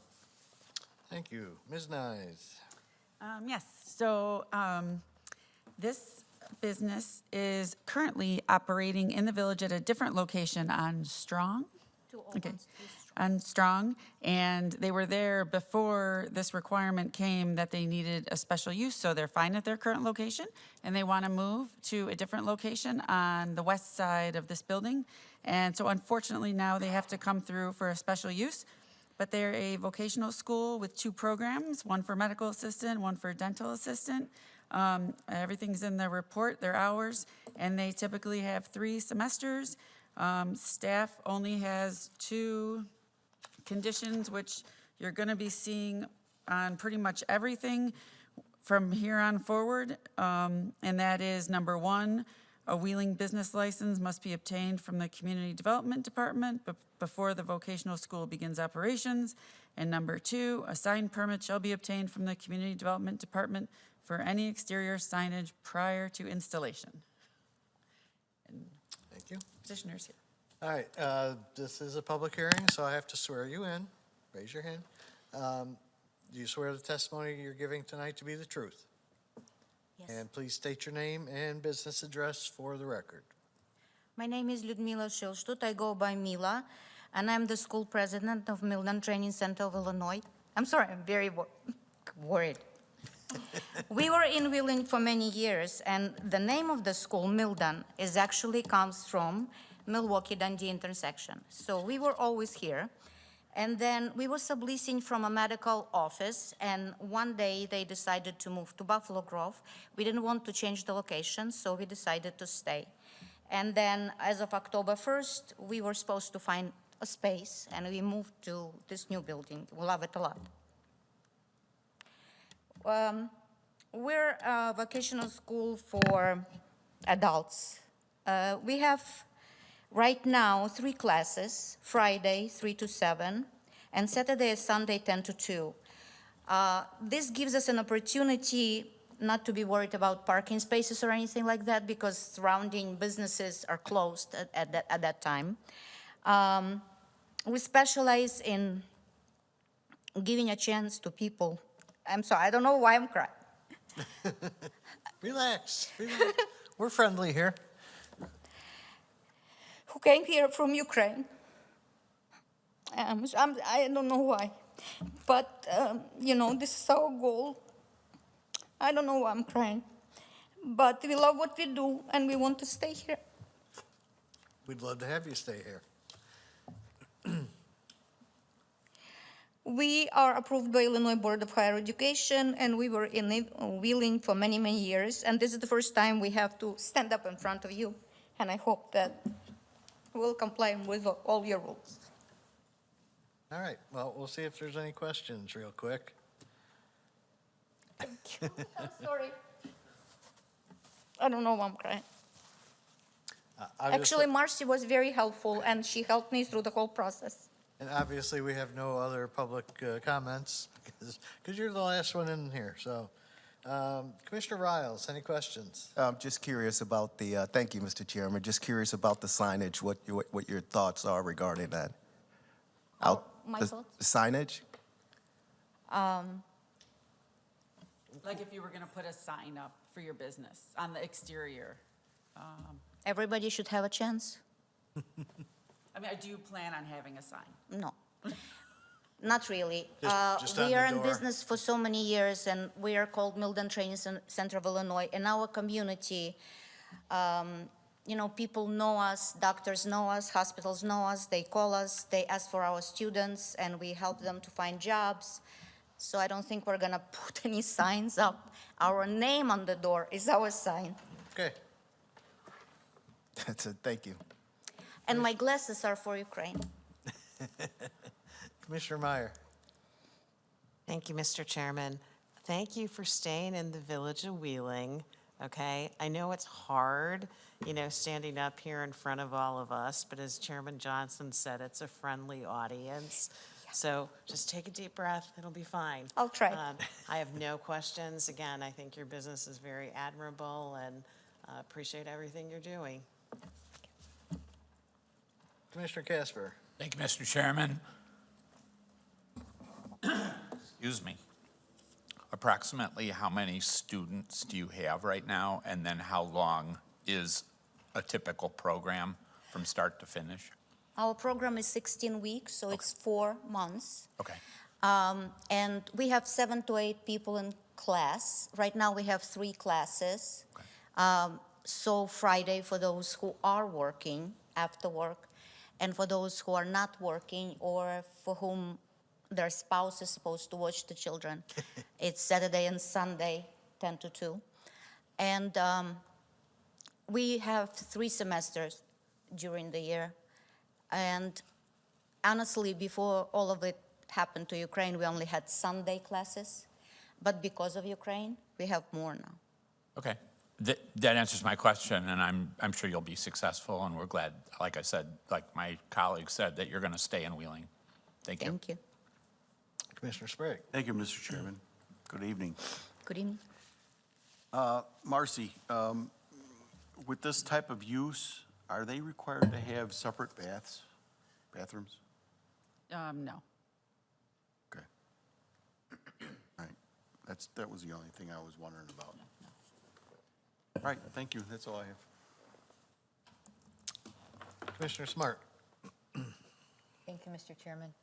Thank you. Ms. Nyes? Yes, so this business is currently operating in the village at a different location on Strong. Okay, on Strong, and they were there before this requirement came that they needed a special use, so they're fine at their current location, and they want to move to a different location on the west side of this building. And so unfortunately now they have to come through for a special use, but they're a vocational school with 2 programs, one for medical assistant, one for dental assistant. Everything's in their report, their hours, and they typically have 3 semesters. Staff only has 2 conditions, which you're going to be seeing on pretty much everything from here on forward. And that is number 1, a Wheeling business license must be obtained from the Community Development Department before the vocational school begins operations. And number 2, a sign permit shall be obtained from the Community Development Department for any exterior signage prior to installation. Thank you. Petitioners here. All right, this is a public hearing, so I have to swear you in. Raise your hand. Do you swear the testimony you're giving tonight to be the truth? Yes. And please state your name and business address for the record. My name is Lyudmila Shilstut. I go by Mila, and I'm the school president of Mildun Training Center of Illinois. I'm sorry, I'm very worried. We were in Wheeling for many years, and the name of the school, Mildun, is actually comes from Milwaukee Dundee intersection. So we were always here. And then we were subleasing from a medical office, and one day they decided to move to Buffalo Grove. We didn't want to change the location, so we decided to stay. And then as of October 1st, we were supposed to find a space, and we moved to this new building. We love it a lot. We're a vocational school for adults. We have right now 3 classes, Friday 3 to 7, and Saturday and Sunday 10 to 2. This gives us an opportunity not to be worried about parking spaces or anything like that, because surrounding businesses are closed at that time. We specialize in giving a chance to people. I'm sorry, I don't know why I'm crying. Relax, relax. We're friendly here. Who came here from Ukraine. I don't know why, but you know, this is our goal. I don't know why I'm crying, but we love what we do and we want to stay here. We'd love to have you stay here. We are approved by Illinois Board of Higher Education, and we were in Wheeling for many, many years, and this is the first time we have to stand up in front of you, and I hope that we'll comply with all your rules. All right, well, we'll see if there's any questions real quick. Thank you. I'm sorry. I don't know why I'm crying. Actually, Marcy was very helpful, and she helped me through the whole process. And obviously, we have no other public comments because you're the last one in here. So, Commissioner Riles, any questions? I'm just curious about the, thank you, Mr. Chairman, just curious about the signage, what your thoughts are regarding that. My The thoughts? signage? Like if you were going to put a sign up for your business on the exterior. Everybody should have a chance. I mean, do you plan on having a sign? No, not really. Just on We the are in door. business for so many years, and we are called Mildun Training Center of Illinois. In our community, you know, people know us, doctors know us, hospitals know us, they call us, they ask for our students, and we help them to find jobs. So I don't think we're gonna put any signs up. Our name on the door is our sign. Okay. That's it, thank you. And my glasses are for Ukraine. Commissioner Meyer. Thank you, Mr. Chairman. Thank you for staying in the village of Wheeling, okay? I know it's hard, you know, standing up here in front of all of us, but as Chairman Johnson said, it's a friendly audience. So just take a deep breath, it'll be fine. I'll try. I have no questions. Again, I think your business is very admirable and appreciate everything you're doing. Commissioner Casper. Thank you, Mr. Chairman. Excuse me. Approximately how many students do you have right now? And then how long is a typical program from start to finish? Our program is 16 weeks, so it's 4 months. Okay. And we have 7 to 8 people in class. Right now, we have 3 classes. So Friday for those who are working after work, and for those who are not working or for whom their spouse is supposed to watch the children, it's Saturday and Sunday, 10 to 2. And we have 3 semesters during the year. And honestly, before all of it happened to Ukraine, we only had Sunday classes, but because of Ukraine, we have more now. Okay. That answers my question, and I'm sure you'll be successful, and we're glad, like I said, like my colleague said, that you're going to stay in Wheeling. Thank you. Thank you. Commissioner Sprague. Thank you, Mr. Chairman. Good evening. Good evening. Marcy, with this type of use, are they required to have separate bathrooms? No. Okay. All right. That was the only thing I was wondering about. All right, thank you. That's all I have. Commissioner Smart. Thank you, Mr. Chairman.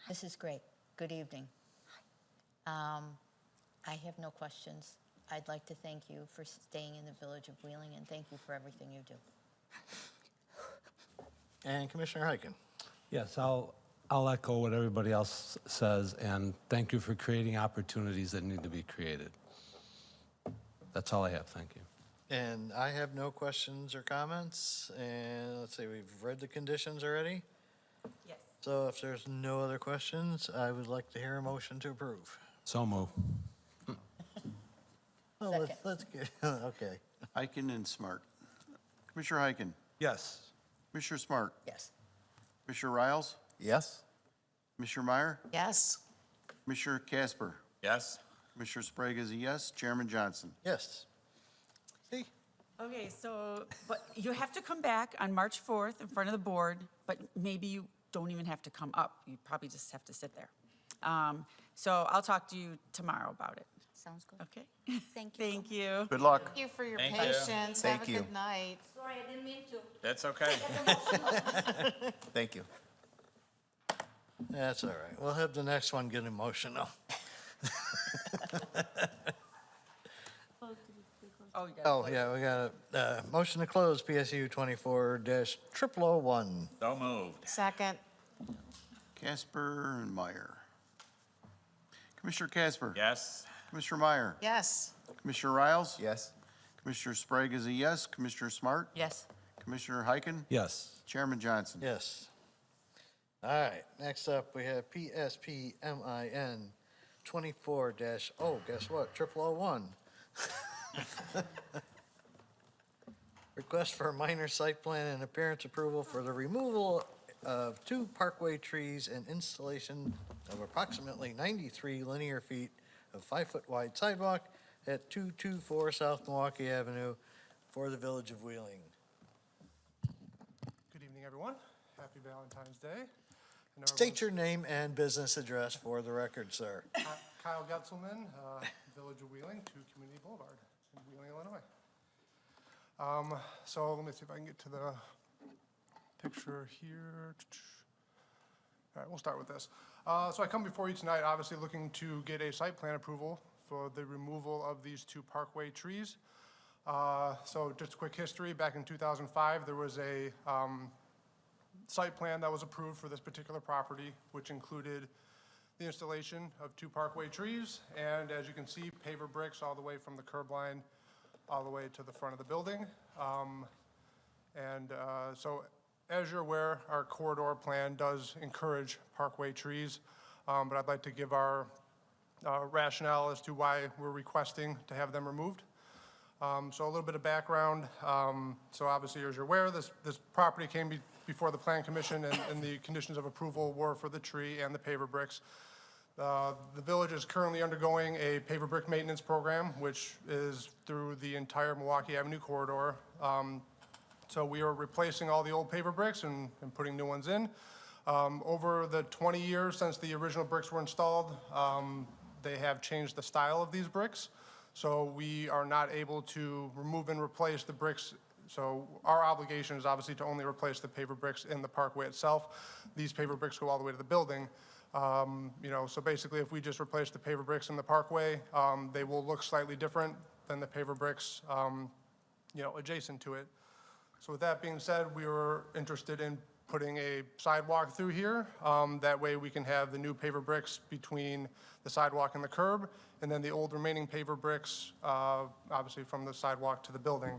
This is great. Good evening. I have no questions. I'd like to thank you for staying in the village of Wheeling, and thank you for everything you do. And Commissioner Heiken. Yes, I'll echo what everybody else says, and thank you for creating opportunities that need to be created. That's all I have, thank you. And I have no questions or comments. And let's see, we've read the conditions already. Yes. So if there's no other questions, I would like to hear a motion to approve. So move. Oh, Second. let's get, okay. Heiken and Smart. Commissioner Heiken. Yes. Commissioner Smart. Yes. Commissioner Riles. Yes? Commissioner Meyer. Yes. Commissioner Casper. Yes? Commissioner Sprague is a yes. Chairman Johnson. Yes. See? Okay, so, but you have to come back on March 4th in front of the board, but maybe you don't even have to come up. You probably just have to sit there. So I'll talk to you tomorrow about it, Sounds good. okay? Thank you. Thank you. Good luck. Thank you for your Thank you. patience. Thank Have a you. good night. Sorry, I didn't mean to. That's okay. Thank you. That's all right. We'll have the next one get emotional. Oh, you got Oh, yeah, we got a motion to close PSU 24-0001. So moved. Second. Casper and Meyer. Commissioner Casper. Yes? Commissioner Meyer. Yes. Commissioner Riles. Yes? Commissioner Sprague is a yes. Commissioner Smart. Yes. Commissioner Heiken. Yes. Chairman Johnson. Yes. All right, next up, we have PSP MIN 24-, oh, guess what, 0001. Request for a minor site plan and appearance approval for the removal of 2 Parkway trees and installation of approximately 93 linear feet of 5-foot wide sidewalk at 224 South Milwaukee Avenue for the Village of Wheeling. Good evening, everyone. Happy Valentine's Day. I know State your name and business address for the record, sir. Kyle Getzelman, Village of Wheeling, 2 Community Boulevard in Wheeling, Illinois. So let me see if I can get to the picture here. All right, we'll start with this. So I come before you tonight, obviously looking to get a site plan approval for the removal of these 2 Parkway trees. So just a quick history, back in 2005, there was a site plan that was approved for this particular property, which included the installation of 2 Parkway trees, and as you can see, paver bricks all the way from the curb line all the way to the front of the building. So as you're aware, our corridor plan does encourage Parkway trees, but I'd like to give our rationale as to why we're requesting to have them removed. So a little bit of background. So obviously, as you're aware, this property came before the Plan Commission, and the conditions of approval were for the tree and the paver bricks. The village is currently undergoing a paver brick maintenance program, which is through the entire Milwaukee Avenue corridor. So we are replacing all the old paver bricks and putting new ones in. Over the 20 years since the original bricks were installed, they have changed the style of these bricks. So we are not able to remove and replace the bricks. So our obligation is obviously to only replace the paver bricks in the parkway itself. These paver bricks go all the way to the building. So basically, if we just replace the paver bricks in the parkway, they will look slightly different than the paver bricks, adjacent to it. So with that being said, we were interested in putting a sidewalk through here. That way we can have the new paver bricks between the sidewalk and the curb, and then the old remaining paver bricks, obviously from the sidewalk to the building.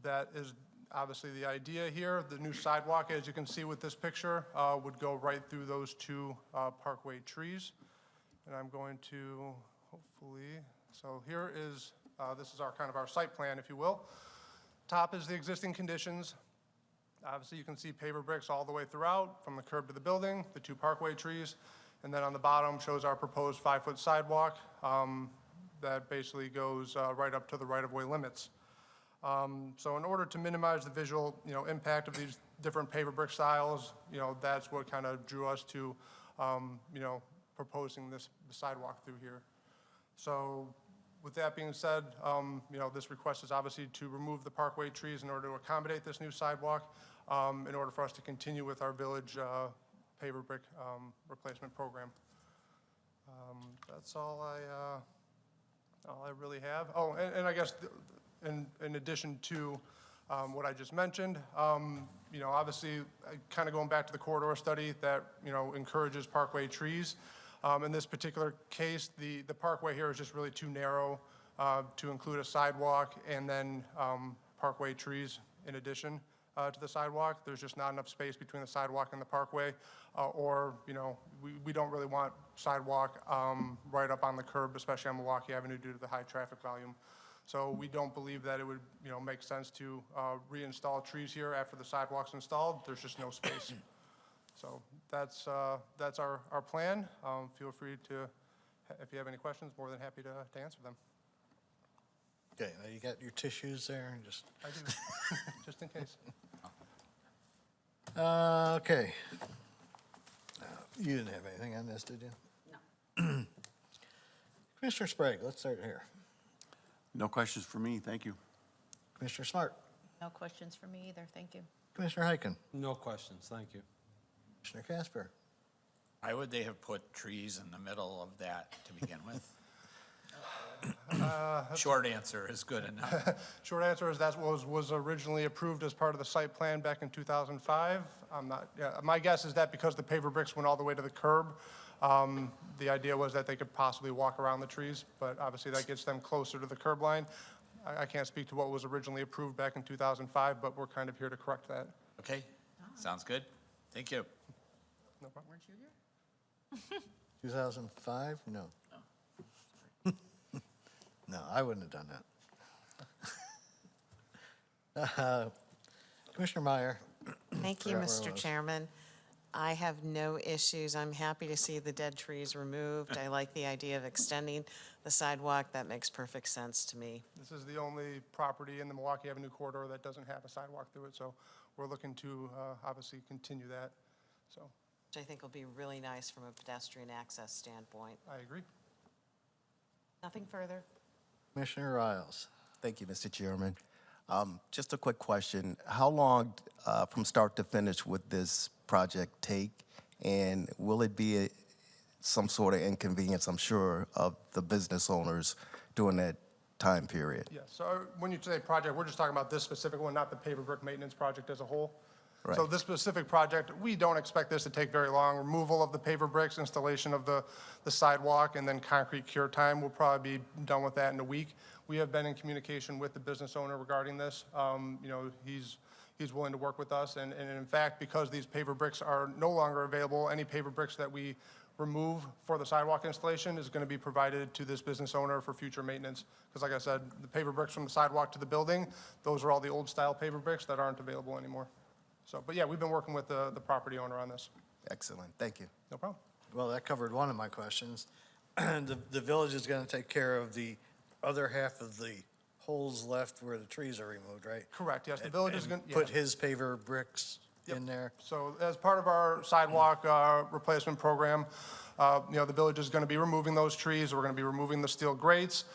That is obviously, the idea here, the new sidewalk, as you can see with this picture, would go right through those two Parkway trees. And I'm going to, hopefully, so here is, this is our kind of our site plan, if you will. Top is the existing conditions. Obviously, you can see paver bricks all the way throughout, from the curb to the building, the two Parkway trees. And then on the bottom shows our proposed 5-foot sidewalk that basically goes right up to the right-of-way limits. So in order to minimize the visual, impact of these different paver brick styles, that's what kind of drew us to, proposing the sidewalk through here. So with that being said, this request is obviously to remove the Parkway trees in order to accommodate this new sidewalk, in order for us to continue with our village paver brick replacement program. That's all I really have. Oh, and I guess in addition to what I just mentioned, obviously, kind of going back to the corridor study that, encourages Parkway trees. In this particular case, the Parkway here is just really too narrow to include a sidewalk and then Parkway trees in addition to the sidewalk. There's just not enough space between the sidewalk and the Parkway, or, we don't really want sidewalk right up on the curb, especially on Milwaukee Avenue due to the high traffic volume. So we don't believe that it would, make sense to reinstall trees here after the sidewalk's installed. There's just no space. So that's our plan. Feel free to, if you have any questions, more than happy to answer them. Okay, now you got your tissues there, and just. I do, just in case. Okay. You didn't have anything on this, did you? No. Commissioner Sprague, let's start here. No questions for me, thank you. Commissioner Smart, No questions for me either, thank you. Commissioner Heiken, No questions, thank you. Commissioner Casper. Why would they have put trees in the middle of that to begin with? Short answer is good enough. Short answer is that was originally approved as part of the site plan back in 2005. My guess is that because the paver bricks went all the way to the curb, the idea was that they could possibly walk around the trees, but obviously that gets them closer to the curb line. I can't speak to what was originally approved back in 2005, but we're kind of here to correct that. Okay, sounds good. Thank you. No problem. Weren't you here? 2005? No. No, I wouldn't have done that. Commissioner Meyer. Thank you, Forgot where Mr. it was. Chairman. I have no issues. I'm happy to see the dead trees removed. I like the idea of extending the sidewalk. That makes perfect sense to me. This is the only property in the Milwaukee Avenue corridor that doesn't have a sidewalk through it, so we're looking to obviously continue that, so. Which I think will be really nice from a pedestrian access standpoint. I agree. Nothing further. Commissioner Riles. Thank you, Mr. Chairman. Just a quick question. How long from start to finish would this project take? And will it be some sort of inconvenience, I'm sure, of the business owners during that time period? Yeah, so when you say project, we're just talking about this specific one, not the paver brick maintenance project as a whole. Right. So this specific project, we don't expect this to take very long. Removal of the paver bricks, installation of the sidewalk, and then concrete cure time, we'll probably be done with that in a week. We have been in communication with the business owner regarding this. He's willing to work with us, and in fact, because these paver bricks are no longer available, any paver bricks that we remove for the sidewalk installation is going to be provided to this business owner for future maintenance. Because like I said, the paver bricks from the sidewalk to the building, those are all the old style paver bricks that aren't available anymore. So, but yeah, we've been working with the property owner on this. Excellent, thank you. No problem. Well, that covered one of my questions. The village is going to take care of the other half of the holes left where the trees are removed, right? Correct, yes, the village is going to. Put his paver bricks in there? So as part of our sidewalk replacement program, the village is going to be removing those trees. We're going to be removing the steel grates,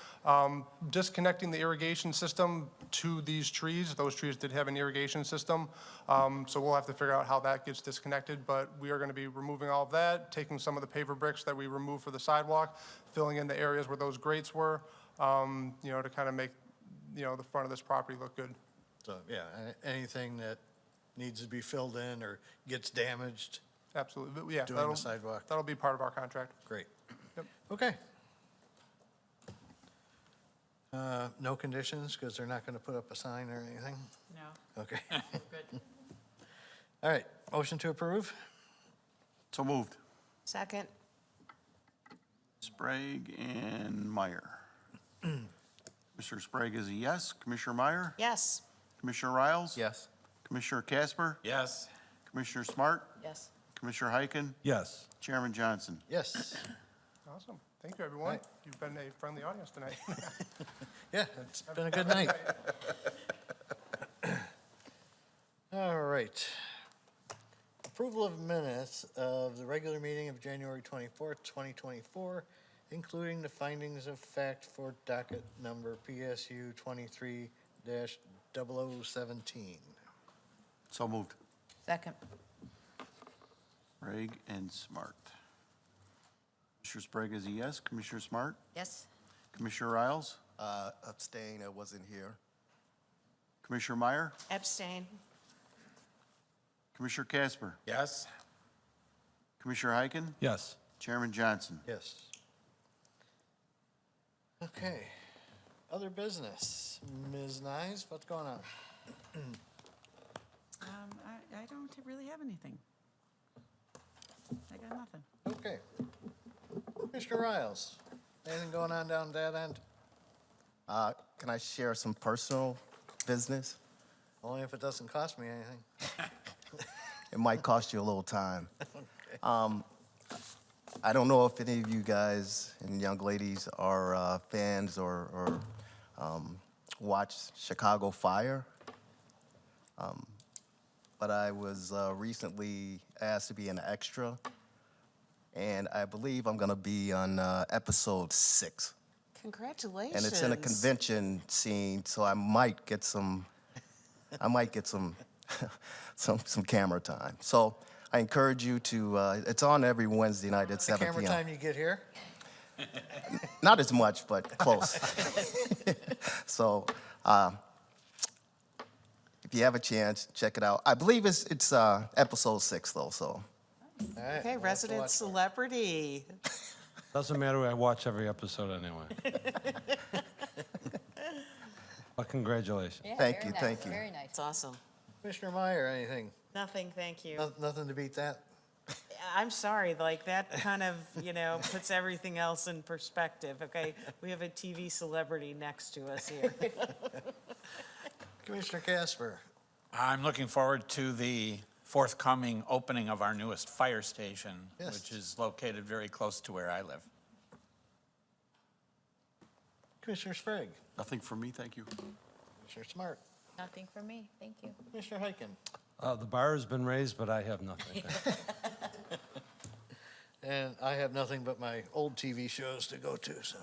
disconnecting the irrigation system to these trees. Those trees did have an irrigation system, so we'll have to figure out how that gets disconnected. But we are going to be removing all of that, taking some of the paver bricks that we removed for the sidewalk, filling in the areas where those grates were, to kind of make, the front of this property look good. So, yeah, anything that needs to be filled in or gets damaged, Absolutely, yeah. doing the sidewalk. That'll be part of our contract. Great. Yep. Okay. No conditions, because they're not going to put up a sign or anything? No. Okay. Good. All right, motion to approve? So moved. Second? Sprague and Meyer. Commissioner Sprague is a yes. Commissioner Meyer? Yes. Commissioner Riles? Yes. Commissioner Casper? Yes. Commissioner Smart? Yes. Commissioner Heiken? Yes. Chairman Johnson? Yes. Awesome. Thank you, everyone. Right. You've been a friendly audience tonight. Yeah, it's been a good night. All right. Approval of minutes of the regular meeting of January 24th, 2024, including the findings of fact for docket number PSU 23-0017. So moved. Second. Sprague and Smart. Commissioner Sprague is a yes. Commissioner Smart? Yes. Commissioner Riles? Abstain, I wasn't here. Commissioner Meyer? Abstain. Commissioner Casper? Yes. Commissioner Heiken? Yes. Chairman Johnson? Yes. Okay. Other business. Ms. Nyes, what's going on? I don't really have anything. I got nothing. Okay. Commissioner Riles, anything going on down that end? Can I share some personal business? Only if it doesn't cost me anything. It might cost you a little time. I don't know if any of you guys and young ladies are fans or watch Chicago Fire. But I was recently asked to be an extra, and I believe I'm going to be on episode 6. Congratulations. And it's in a convention scene, so I might get some some camera time. So I encourage you to, it's on every Wednesday night at 7 p.m. Camera time you get here? Not as much, but close. So if you have a chance, check it out. I believe it's episode 6, though, so. All right, Okay, we'll have to resident watch that. celebrity. Doesn't matter, I watch every episode anyway. But congratulations. Yeah, Thank very you, nice, thank you. Very nice. It's awesome. Commissioner Meyer, anything? Nothing, thank you. Nothing to beat that? I'm sorry, like, that kind of, puts everything else in perspective, okay? We have a TV celebrity next to us here. Commissioner Casper? I'm looking forward to the forthcoming opening of our newest fire station, Yes. which is located very close to where I live. Commissioner Sprague? Nothing for me, thank you. Commissioner Smart? Nothing for me, thank you. Commissioner Heiken? The bar has been raised, but I have nothing. And I have nothing but my old TV shows to go to, so.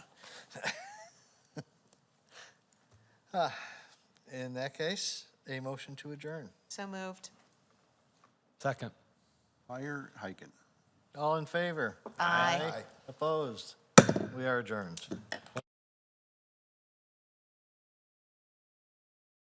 In that case, a motion to adjourn. So moved. Second. Meyer, Heiken. All in favor? Aye. Opposed? We are adjourned.